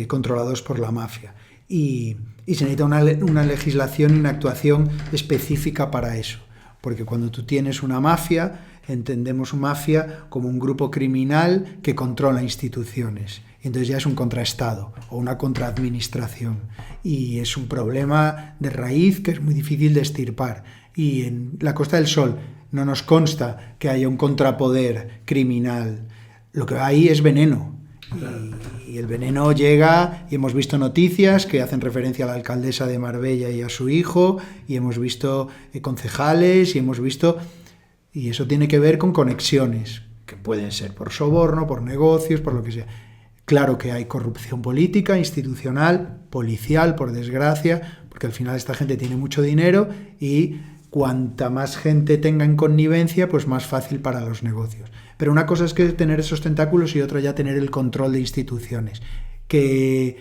controlados por la mafia. Y se necesita una legislación y una actuación específica para eso, porque cuando tú tienes una mafia, entendemos mafia como un grupo criminal que controla instituciones. Entonces ya es un contraestado o una contraadministración, y es un problema de raíz que es muy difícil de extirpar. Y en la Costa del Sol no nos consta que haya un contrapoder criminal, lo que hay es veneno. Y el veneno llega, y hemos visto noticias que hacen referencia a la alcaldesa de Marbella y a su hijo, y hemos visto concejales, y eso tiene que ver con conexiones, que pueden ser por soborno, por negocios, por lo que sea. Claro que hay corrupción política, institucional, policial, por desgracia, porque al final esta gente tiene mucho dinero y cuanta más gente tenga en connivencia, pues más fácil para los negocios. Pero una cosa es que tener esos tentáculos y otra ya tener el control de instituciones, que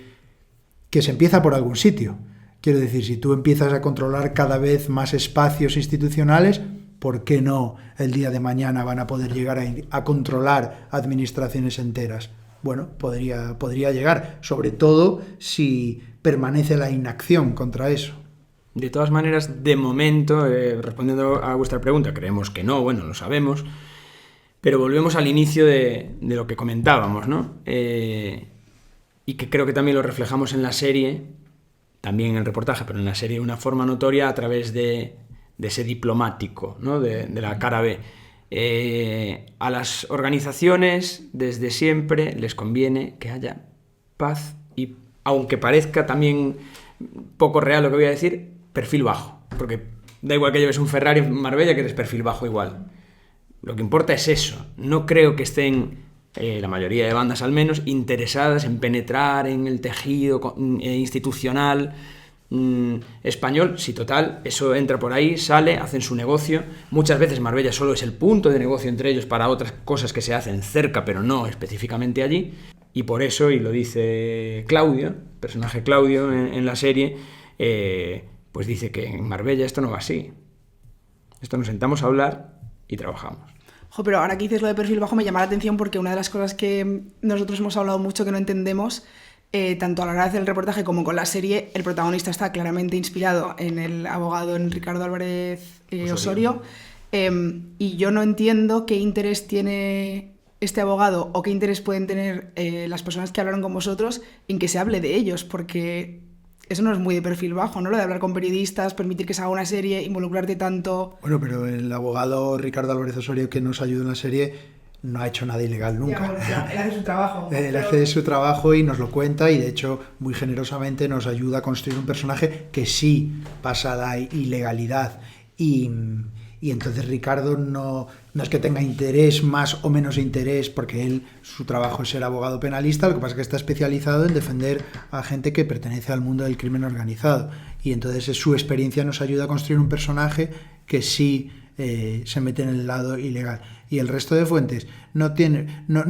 se empieza por algún sitio. Quiero decir, si tú empiezas a controlar cada vez más espacios institucionales, ¿por qué no el día de mañana van a poder llegar a controlar administraciones enteras? Bueno, podría llegar, sobre todo si permanece la inacción contra eso. De todas maneras, de momento, respondiendo a vuestra pregunta, creemos que no, bueno, lo sabemos, pero volvemos al inicio de lo que comentábamos, ¿no? Y que creo que también lo reflejamos en la serie, también en el reportaje, pero en la serie de una forma notoria a través de ese diplomático, ¿no? de la cara B. A las organizaciones desde siempre les conviene que haya paz y, aunque parezca también poco real lo que voy a decir, perfil bajo, porque da igual que lleves un Ferrari en Marbella que eres perfil bajo igual. Lo que importa es eso. No creo que estén, la mayoría de bandas al menos, interesadas en penetrar en el tejido institucional español. Si total, eso entra por ahí, sale, hacen su negocio. Muchas veces Marbella solo es el punto de negocio entre ellos para otras cosas que se hacen cerca, pero no específicamente allí. Y por eso, y lo dice Claudio, personaje Claudio en la serie, pues dice que en Marbella esto no va así. Esto nos sentamos a hablar y trabajamos. Pero ahora que dices lo de perfil bajo me llama la atención porque una de las cosas que nosotros hemos hablado mucho que no entendemos, tanto a la hora de hacer el reportaje como con la serie, el protagonista está claramente inspirado en el abogado en Ricardo Álvarez Osorio, y yo no entiendo qué interés tiene este abogado o qué interés pueden tener las personas que hablaron con vosotros en que se hable de ellos, porque eso no es muy de perfil bajo, ¿no? Lo de hablar con periodistas, permitir que se haga una serie, involucrarte tanto. Bueno, pero el abogado Ricardo Álvarez Osorio que nos ayuda en la serie no ha hecho nada ilegal nunca. Él hace su trabajo. Él hace su trabajo y nos lo cuenta, y de hecho muy generosamente nos ayuda a construir un personaje que sí pasa la ilegalidad. Y entonces Ricardo no es que tenga interés, más o menos interés, porque él, su trabajo es ser abogado penalista, lo que pasa es que está especializado en defender a gente que pertenece al mundo del crimen organizado. Y entonces su experiencia nos ayuda a construir un personaje que sí se mete en el lado ilegal. Y el resto de fuentes no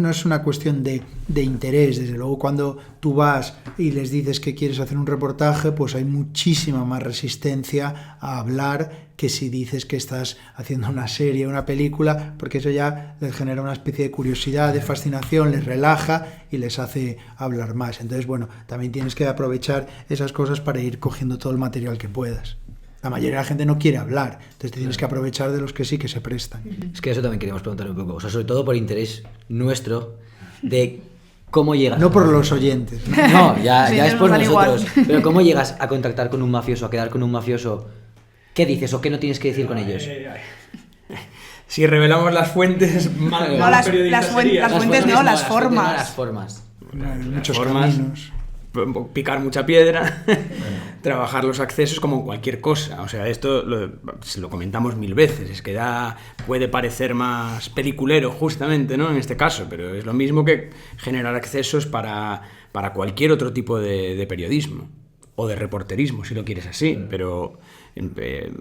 es una cuestión de interés. Desde luego, cuando tú vas y les dices que quieres hacer un reportaje, pues hay muchísima más resistencia a hablar que si dices que estás haciendo una serie, una película, porque eso ya les genera una especie de curiosidad, de fascinación, les relaja y les hace hablar más. Entonces, bueno, también tienes que aprovechar esas cosas para ir cogiendo todo el material que puedas. La mayoría de la gente no quiere hablar, entonces te tienes que aprovechar de los que sí que se prestan. Es que eso también queríamos preguntar un poco, o sea, sobre todo por interés nuestro de cómo llegas... No por los oyentes. No, ya es por nosotros. Igual. Pero ¿cómo llegas a contactar con un mafioso, a quedar con un mafioso? ¿Qué dices o qué no tienes que decir con ellos? Si revelamos las fuentes, mal No, las periodistas fuentes serías. no, las formas. Las formas. Hay muchos Formas. caminos. Picar mucha piedra, trabajar los accesos como en cualquier cosa. O sea, esto lo comentamos mil veces, es que puede parecer más peliculero justamente, ¿no? En este caso, pero es lo mismo que generar accesos para cualquier otro tipo de periodismo o de reporterismo, si lo quieres así, pero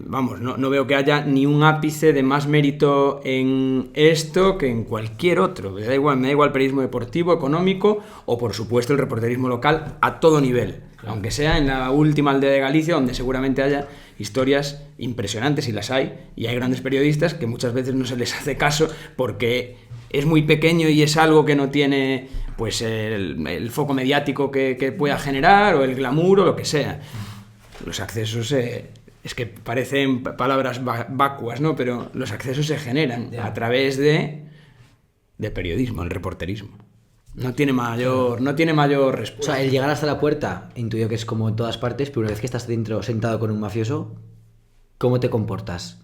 vamos, no veo que haya ni un ápice de más mérito en esto que en cualquier otro. Me da igual el periodismo deportivo, económico o, por supuesto, el reporterismo local a todo nivel, aunque sea en la última aldea de Galicia, donde seguramente haya historias impresionantes, y las hay, y hay grandes periodistas que muchas veces no se les hace caso porque es muy pequeño y es algo que no tiene pues el foco mediático que pueda generar, o el glamour, o lo que sea. Los accesos es que parecen palabras vacuas, ¿no? Pero los accesos se generan a través de periodismo, el reporterismo. No tiene mayor respuesta. O sea, el llegar hasta la puerta, intuyo que es como en todas partes, pero una vez que estás dentro sentado con un mafioso, ¿cómo te comportas?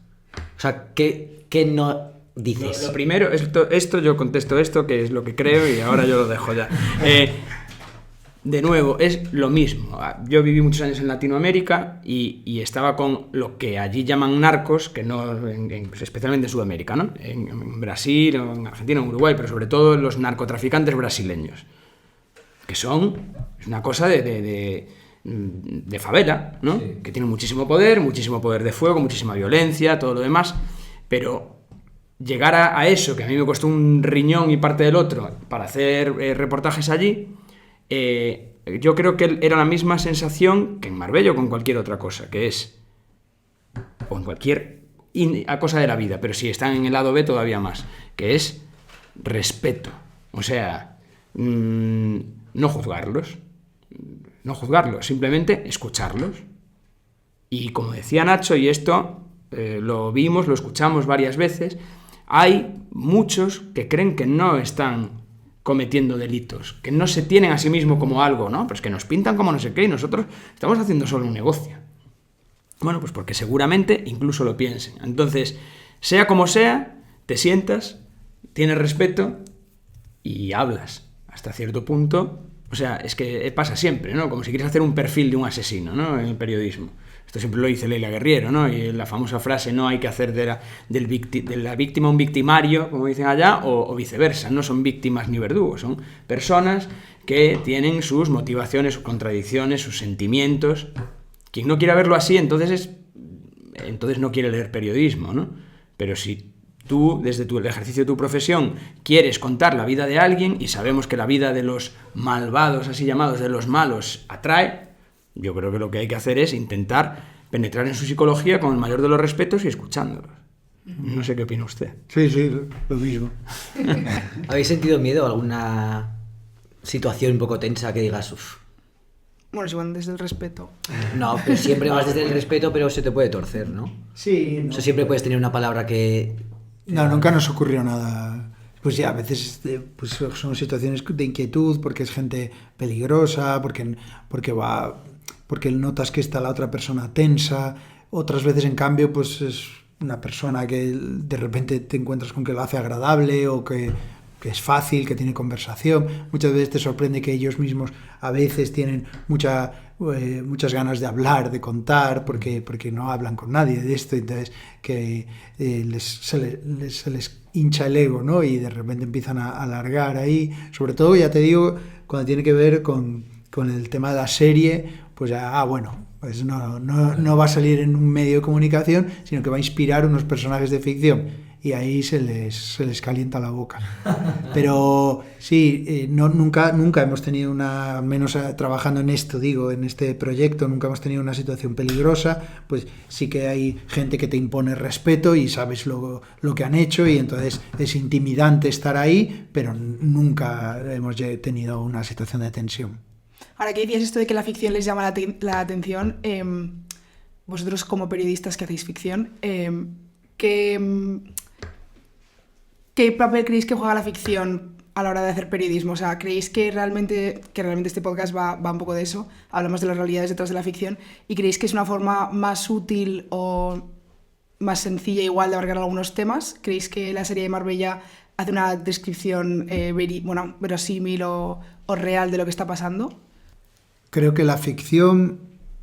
O sea, ¿qué no dices? Lo primero, esto yo contesto esto, que es lo que creo, y ahora yo lo dejo ya. De nuevo, es lo mismo. Yo viví muchos años en Latinoamérica y estaba con lo que allí llaman narcos, que no, pues especialmente en Sudamérica, ¿no? En Brasil, en Argentina, en Uruguay, pero sobre todo los narcotraficantes brasileños, que es una cosa de favela, ¿no? Sí. Que tienen muchísimo poder de fuego, muchísima violencia, todo lo demás, pero llegar a eso, que a mí me costó un riñón y parte del otro para hacer reportajes allí, yo creo que era la misma sensación que en Marbella o con cualquier otra cosa, que es, o en cualquier a cosa de la vida, pero si están en el lado B todavía más, que es respeto. O sea, no juzgarlos, simplemente escucharlos. Y como decía Nacho, y esto lo vimos, lo escuchamos varias veces, hay muchos que creen que no están cometiendo delitos, que no se tienen a sí mismos como algo, ¿no? Pues que nos pintan como no sé qué y nosotros estamos haciendo solo un negocio. Bueno, pues porque seguramente incluso lo piensen. Entonces, sea como sea, te sientas, tienes respeto y hablas hasta cierto punto. O sea, es que pasa siempre, ¿no? Como si quieres hacer un perfil de un asesino, ¿no? En el periodismo. Esto siempre lo dice Leila Guerriero, ¿no? Y la famosa frase, no hay que hacer de la víctima un victimario, como dicen allá, o viceversa. No son víctimas ni verdugos, son personas que tienen sus motivaciones, sus contradicciones, sus sentimientos. Quien no quiera verlo así, entonces no quiere leer periodismo, ¿no? Pero si tú, desde el ejercicio de tu profesión, quieres contar la vida de alguien, y sabemos que la vida de los malvados, así llamados, de los malos, atrae, yo creo que lo que hay que hacer es intentar penetrar en su psicología con el mayor de los respetos y escuchándolos. No sé qué opina usted. Sí, lo mismo. ¿Habéis sentido miedo a alguna situación un poco tensa que digas, uff? Bueno, si van desde el respeto. No, pero siempre vas desde el respeto, pero se te puede torcer, ¿no? Sí. No. O sea, siempre puedes tener una palabra que... No, nunca nos ocurrió nada. Pues ya, a veces pues son situaciones de inquietud, porque es gente peligrosa, porque notas que está la otra persona tensa. Otras veces, en cambio, pues es una persona que de repente te encuentras con que lo hace agradable o que es fácil, que tiene conversación. Muchas veces te sorprende que ellos mismos a veces tienen muchas ganas de hablar, de contar, porque no hablan con nadie de esto, entonces que se les hincha el ego, ¿no? Y de repente empiezan a alargar ahí. Sobre todo, ya te digo, cuando tiene que ver con el tema de la serie, pues ya, bueno, pues no va a salir en un medio de comunicación, sino que va a inspirar unos personajes de ficción. Y ahí se les calienta la boca. Pero sí, nunca hemos tenido menos trabajando en esto, en este proyecto, nunca hemos tenido una situación peligrosa. Pues sí que hay gente que te impone respeto y sabes lo que han hecho, y entonces es intimidante estar ahí, pero nunca hemos tenido una situación de tensión. Ahora que decías esto de que la ficción les llama la atención, vosotros como periodistas que hacéis ficción, ¿qué papel creéis que juega la ficción a la hora de hacer periodismo? O sea, ¿creéis que realmente este podcast va un poco de eso? Hablamos de las realidades detrás de la ficción. ¿Y creéis que es una forma más útil o más sencilla igual de abarcar algunos temas? ¿Creéis que la serie de Marbella hace una descripción verosímil o real de lo que está pasando? Creo que la ficción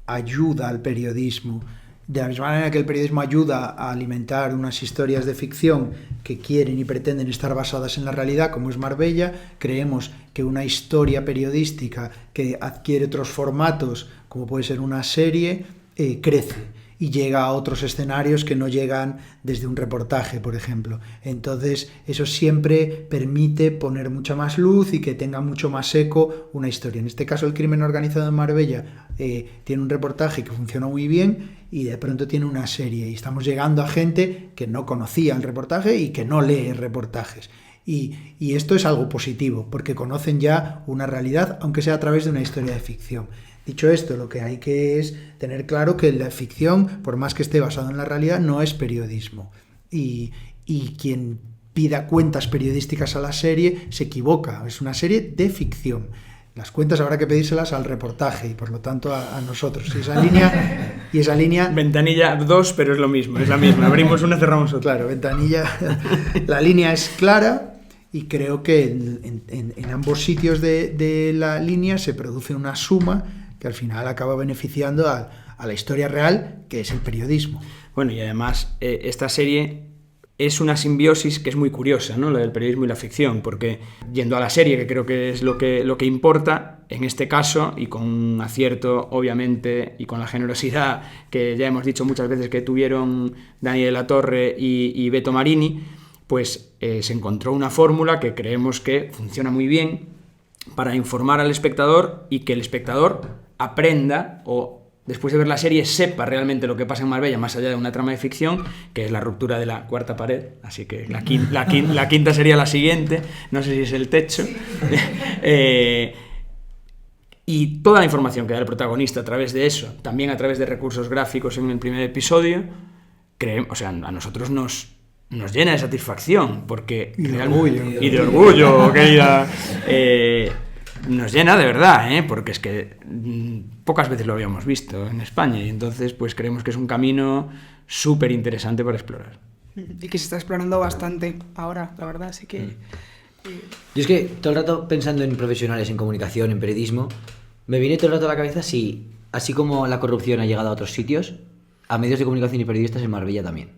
ayuda al periodismo. De la misma manera que el periodismo ayuda a alimentar unas historias de ficción que quieren y pretenden estar basadas en la realidad, como es Marbella, creemos que una historia periodística que adquiere otros formatos, como puede ser una serie, crece y llega a otros escenarios que no llegan desde un reportaje, por ejemplo. Entonces, eso siempre permite poner mucha más luz y que tenga mucho más eco una historia. En este caso, el crimen organizado en Marbella tiene un reportaje que funciona muy bien y de pronto tiene una serie. Y estamos llegando a gente que no conocía el reportaje y que no lee reportajes. Y esto es algo positivo, porque conocen ya una realidad, aunque sea a través de una historia de ficción. Dicho esto, lo que hay que es tener claro que la ficción, por más que esté basada en la realidad, no es periodismo. Y quien pida cuentas periodísticas a la serie se equivoca. Es una serie de ficción. Las cuentas habrá que pedírselas al reportaje y por lo tanto a nosotros. Y esa línea... Ventanilla 2, pero es lo mismo, es la misma. Abrimos una, cerramos otra. Claro, ventanilla... La línea es clara y creo que en ambos sitios de la línea se produce una suma que al final acaba beneficiando a la historia real, que es el periodismo. Bueno, y además esta serie es una simbiosis que es muy curiosa, ¿no? La del periodismo y la ficción, porque yendo a la serie, que creo que es lo que importa, en este caso, y con un acierto, obviamente, y con la generosidad que ya hemos dicho muchas veces que tuvieron Daniel de la Torre y Beto Marini, pues se encontró una fórmula que creemos que funciona muy bien para informar al espectador y que el espectador aprenda o después de ver la serie, sepa realmente lo que pasa en Marbella, más allá de una trama de ficción, que es la ruptura de la cuarta pared, así que la quinta sería la siguiente, no sé si es el techo. Y toda la información que da el protagonista a través de eso, también a través de recursos gráficos en el primer episodio, a nosotros nos llena de satisfacción, porque... Y de orgullo. Y de orgullo, querida. Nos llena de verdad, porque es que pocas veces lo habíamos visto en España, y entonces pues creemos que es un camino súper interesante para explorar. Y que se está explorando bastante ahora, la verdad, así que... Yo es que todo el rato pensando en profesionales, en comunicación, en periodismo, me viene todo el rato a la cabeza si, así como la corrupción ha llegado a otros sitios, a medios de comunicación y periodistas en Marbella también.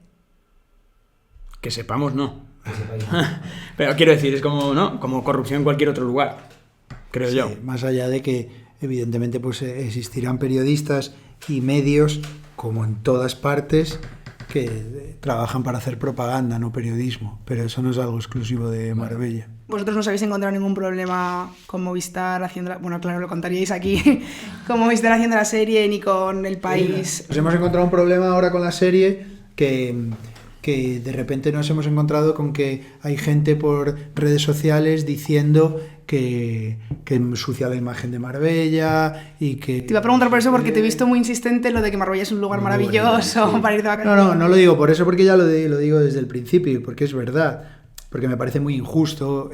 Que sepamos, no. Pero quiero decir, es como, ¿no?, como corrupción en cualquier otro lugar, creo yo. Más allá de que, evidentemente, pues existirán periodistas y medios, como en todas partes, que trabajan para hacer propaganda, no periodismo, pero eso no es algo exclusivo de Marbella. ¿Vosotros no os habéis encontrado ningún problema con Movistar haciendo bueno, claro, lo contaríais aquí, con Movistar haciendo la serie, ni con El País? Nos hemos encontrado un problema ahora con la serie que de repente nos hemos encontrado con que hay gente por redes sociales diciendo que ensucia la imagen de Marbella y que... Te iba a preguntar por eso porque te he visto muy insistente en lo de que Marbella es un lugar maravilloso, sí, para ir de vacaciones. No lo digo por eso, porque ya lo digo desde el principio, porque es verdad, porque me parece muy injusto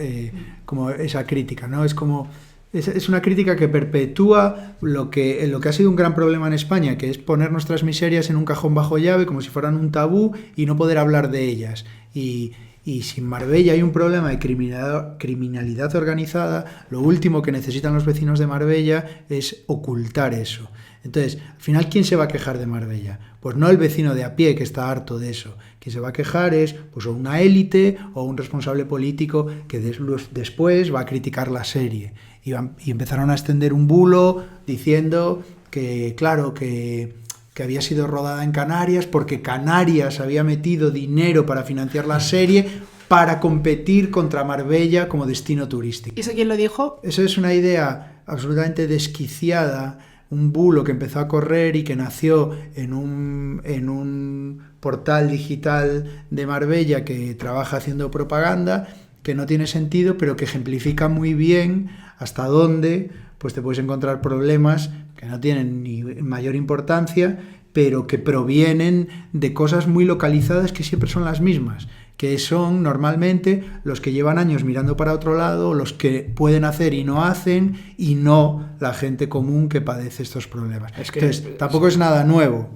como esa crítica, ¿no? Es como... Es una crítica que perpetúa lo que ha sido un gran problema en España, que es poner nuestras miserias en un cajón bajo llave como si fueran un tabú y no poder hablar de ellas. Y si en Marbella hay un problema de criminalidad organizada, lo último que necesitan los vecinos de Marbella es ocultar eso. Entonces, al final, ¿quién se va a quejar de Marbella? Pues no el vecino de a pie que está harto de eso. Quien se va a quejar es pues, o una élite o un responsable político que después va a criticar la serie. Y empezaron a extender un bulo diciendo que, claro, que había sido rodada en Canarias porque Canarias había metido dinero para financiar la serie para competir contra Marbella como destino turístico. ¿Y eso quién lo dijo? Eso es una idea absolutamente desquiciada, un bulo que empezó a correr y que nació en un portal digital de Marbella que trabaja haciendo propaganda, que no tiene sentido, pero que ejemplifica muy bien hasta dónde pues te puedes encontrar problemas que no tienen ni mayor importancia, pero que provienen de cosas muy localizadas que siempre son las mismas, que son normalmente los que llevan años mirando para otro lado, los que pueden hacer y no hacen, y no la gente común que padece estos problemas. Entonces, tampoco es nada nuevo.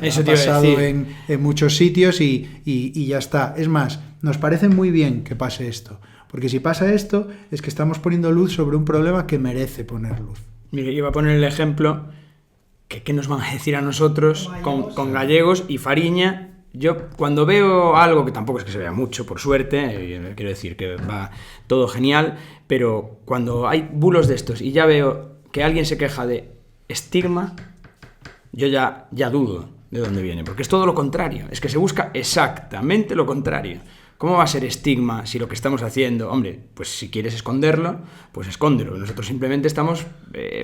Eso ha pasado en muchos sitios y ya está. Es más, nos parece muy bien que pase esto, porque si pasa esto es que estamos poniendo luz sobre un problema que merece poner luz. Mire, iba a poner el ejemplo que ¿qué nos van a decir a nosotros con Gallegos y Fariña? Yo cuando veo algo, que tampoco es que se vea mucho, por suerte, quiero decir que va todo genial, pero cuando hay bulos de estos y ya veo que alguien se queja de estigma, yo ya dudo de dónde viene, porque es todo lo contrario, es que se busca exactamente lo contrario. ¿Cómo va a ser estigma si lo que estamos haciendo, hombre, pues si quieres esconderlo, pues escóndelo? Nosotros simplemente estamos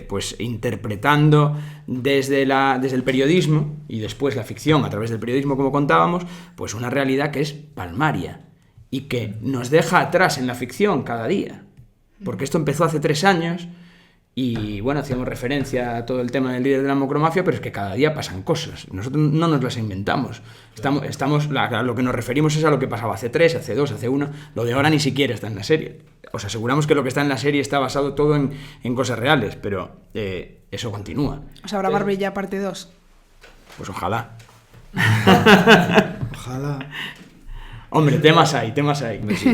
pues interpretando desde el periodismo y después la ficción a través del periodismo, como contábamos, pues una realidad que es palmaria y que nos deja atrás en la ficción cada día. Porque esto empezó hace 3 años y, bueno, hacíamos referencia a todo el tema del líder de la macromafia, pero es que cada día pasan cosas. Nosotros no nos las inventamos. Lo que nos referimos es a lo que pasaba hace 3, hace 2, hace 1. Lo de ahora ni siquiera está en la serie. Os aseguramos que lo que está en la serie está basado todo en cosas reales, pero eso continúa. ¿O sea, habrá Marbella parte 2? Pues ojalá. Ojalá. Hombre, temas hay. Sí,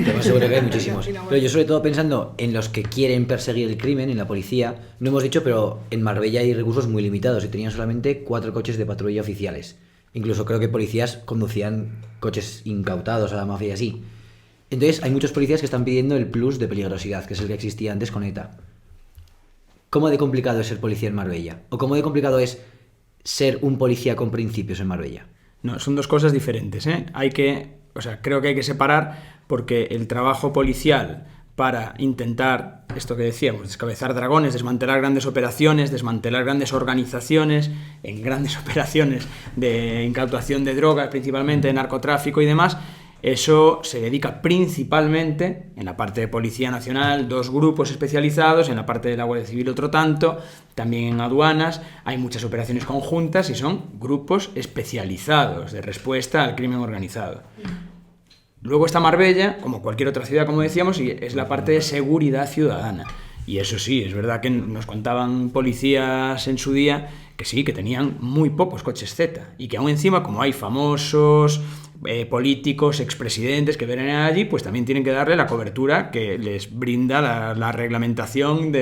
temas seguro que hay muchísimos. Pero yo sobre todo pensando en los que quieren perseguir el crimen, en la policía, no hemos dicho, pero en Marbella hay recursos muy limitados y tenían solamente 4 coches de patrulla oficiales. Incluso creo que policías conducían coches incautados a la mafia y así. Entonces hay muchos policías que están pidiendo el plus de peligrosidad, que es el que existía antes con ETA. ¿Cómo de complicado es ser policía en Marbella? ¿O cómo de complicado es ser un policía con principios en Marbella? No, son dos cosas diferentes, ¿eh? Creo que hay que separar, porque el trabajo policial para intentar, esto que decíamos, descabezar dragones, desmantelar grandes operaciones, desmantelar grandes organizaciones, en grandes operaciones de incautación de drogas, principalmente de narcotráfico y demás. Eso se dedica principalmente, en la parte de Policía Nacional, 2 grupos especializados, en la parte de la Guardia Civil otro tanto, también en aduanas, hay muchas operaciones conjuntas y son grupos especializados de respuesta al crimen organizado. Luego está Marbella, como cualquier otra ciudad, como decíamos, y es la parte de seguridad ciudadana. Y eso sí, es verdad que nos contaban policías en su día que sí, que tenían muy pocos coches Z, y que aún encima, como hay famosos políticos, expresidentes que vienen allí, pues también tienen que darle la cobertura que les brinda la reglamentación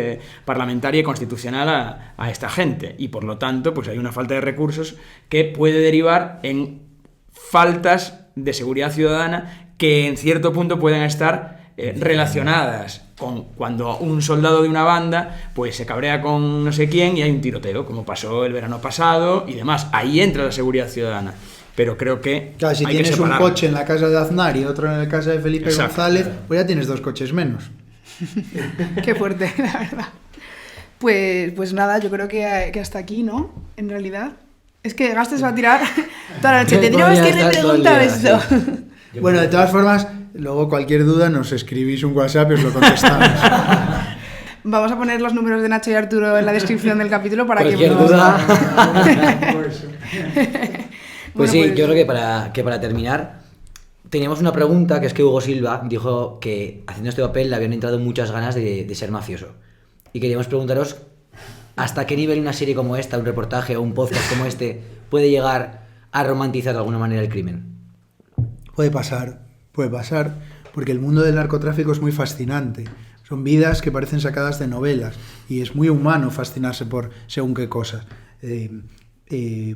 parlamentaria y constitucional a esta gente. Y por lo tanto, pues hay una falta de recursos que puede derivar en faltas de seguridad ciudadana que en cierto punto pueden estar relacionadas con cuando un soldado de una banda pues se cabrea con no sé quién y hay un tiroteo, como pasó el verano pasado y demás. Ahí entra la seguridad ciudadana. Pero creo que claro, si hay tienes que un coche en la casa de Aznar y otro en la casa de Felipe Exacto. González, pues ya tienes 2 coches menos. Qué fuerte, la verdad. Pues nada, yo creo que hasta aquí, ¿no? En realidad. Es que Gastes va a tirar toda la noche. Tendríamos que repreguntar esto. Bueno, de todas formas, luego cualquier duda nos escribís un WhatsApp y os lo contestamos. Vamos a poner los números de Nacho y Arturo en la descripción del capítulo para Cualquier que... duda. Bueno, Pues sí, pues- yo creo que para terminar, teníamos una pregunta que es que Hugo Silva dijo que haciendo este papel le habían entrado muchas ganas de ser mafioso. Y queríamos preguntaros hasta qué nivel una serie como esta, un reportaje o un podcast como este puede llegar a romantizar de alguna manera el crimen. Puede pasar, porque el mundo del narcotráfico es muy fascinante. Son vidas que parecen sacadas de novelas y es muy humano fascinarse por según qué cosas.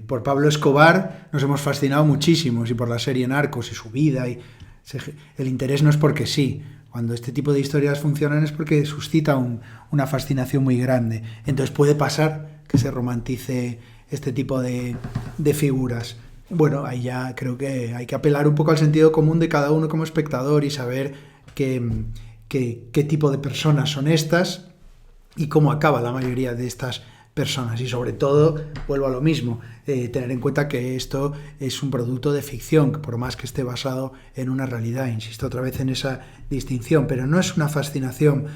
Por Pablo Escobar nos hemos fascinado muchísimo, y por la serie Narcos y su vida. El interés no es porque sí. Cuando este tipo de historias funcionan es porque suscita una fascinación muy grande. Entonces puede pasar que se romantice este tipo de figuras. Bueno, ahí ya creo que hay que apelar un poco al sentido común de cada uno como espectador y saber qué tipo de personas son estas y cómo acaba la mayoría de estas personas. Y sobre todo, vuelvo a lo mismo, tener en cuenta que esto es un producto de ficción, que por más que esté basado en una realidad, insisto otra vez en esa distinción, pero no es una fascinación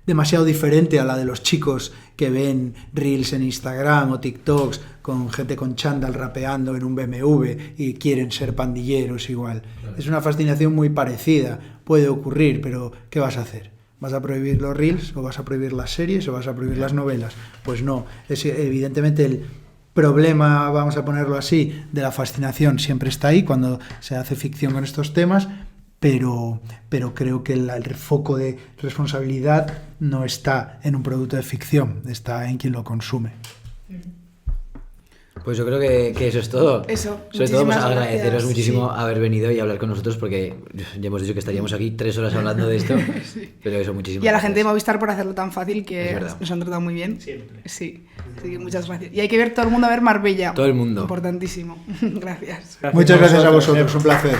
demasiado diferente a la de los chicos que ven reels en Instagram o TikToks con gente con chándal rapeando en un BMW y quieren ser pandilleros igual. Claro. Es una fascinación muy parecida, puede ocurrir, pero ¿qué vas a hacer? ¿Vas a prohibir los reels o vas a prohibir las series o vas a prohibir las novelas? Pues no, es evidentemente el problema, vamos a ponerlo así, de la fascinación siempre está ahí cuando se hace ficción con estos temas, pero creo que el foco de responsabilidad no está en un producto de ficción, está en quien lo consume. Pues yo creo que eso es todo. Eso. Sobre todo pues, Muchísimas agradeceros gracias. muchísimo Sí. haber venido y hablar con nosotros porque ya hemos dicho que estaríamos aquí 3 horas hablando de esto. Sí. Pero eso, muchísimas Y a la gracias. gente de Movistar por hacerlo tan fácil, que Es verdad. nos han tratado muy bien. Siempre. Sí. Así que muchas gracias. Y hay que ver todo el mundo a ver Marbella. Todo el mundo. Importantísimo. Gracias. Muchas gracias a vosotros, un placer.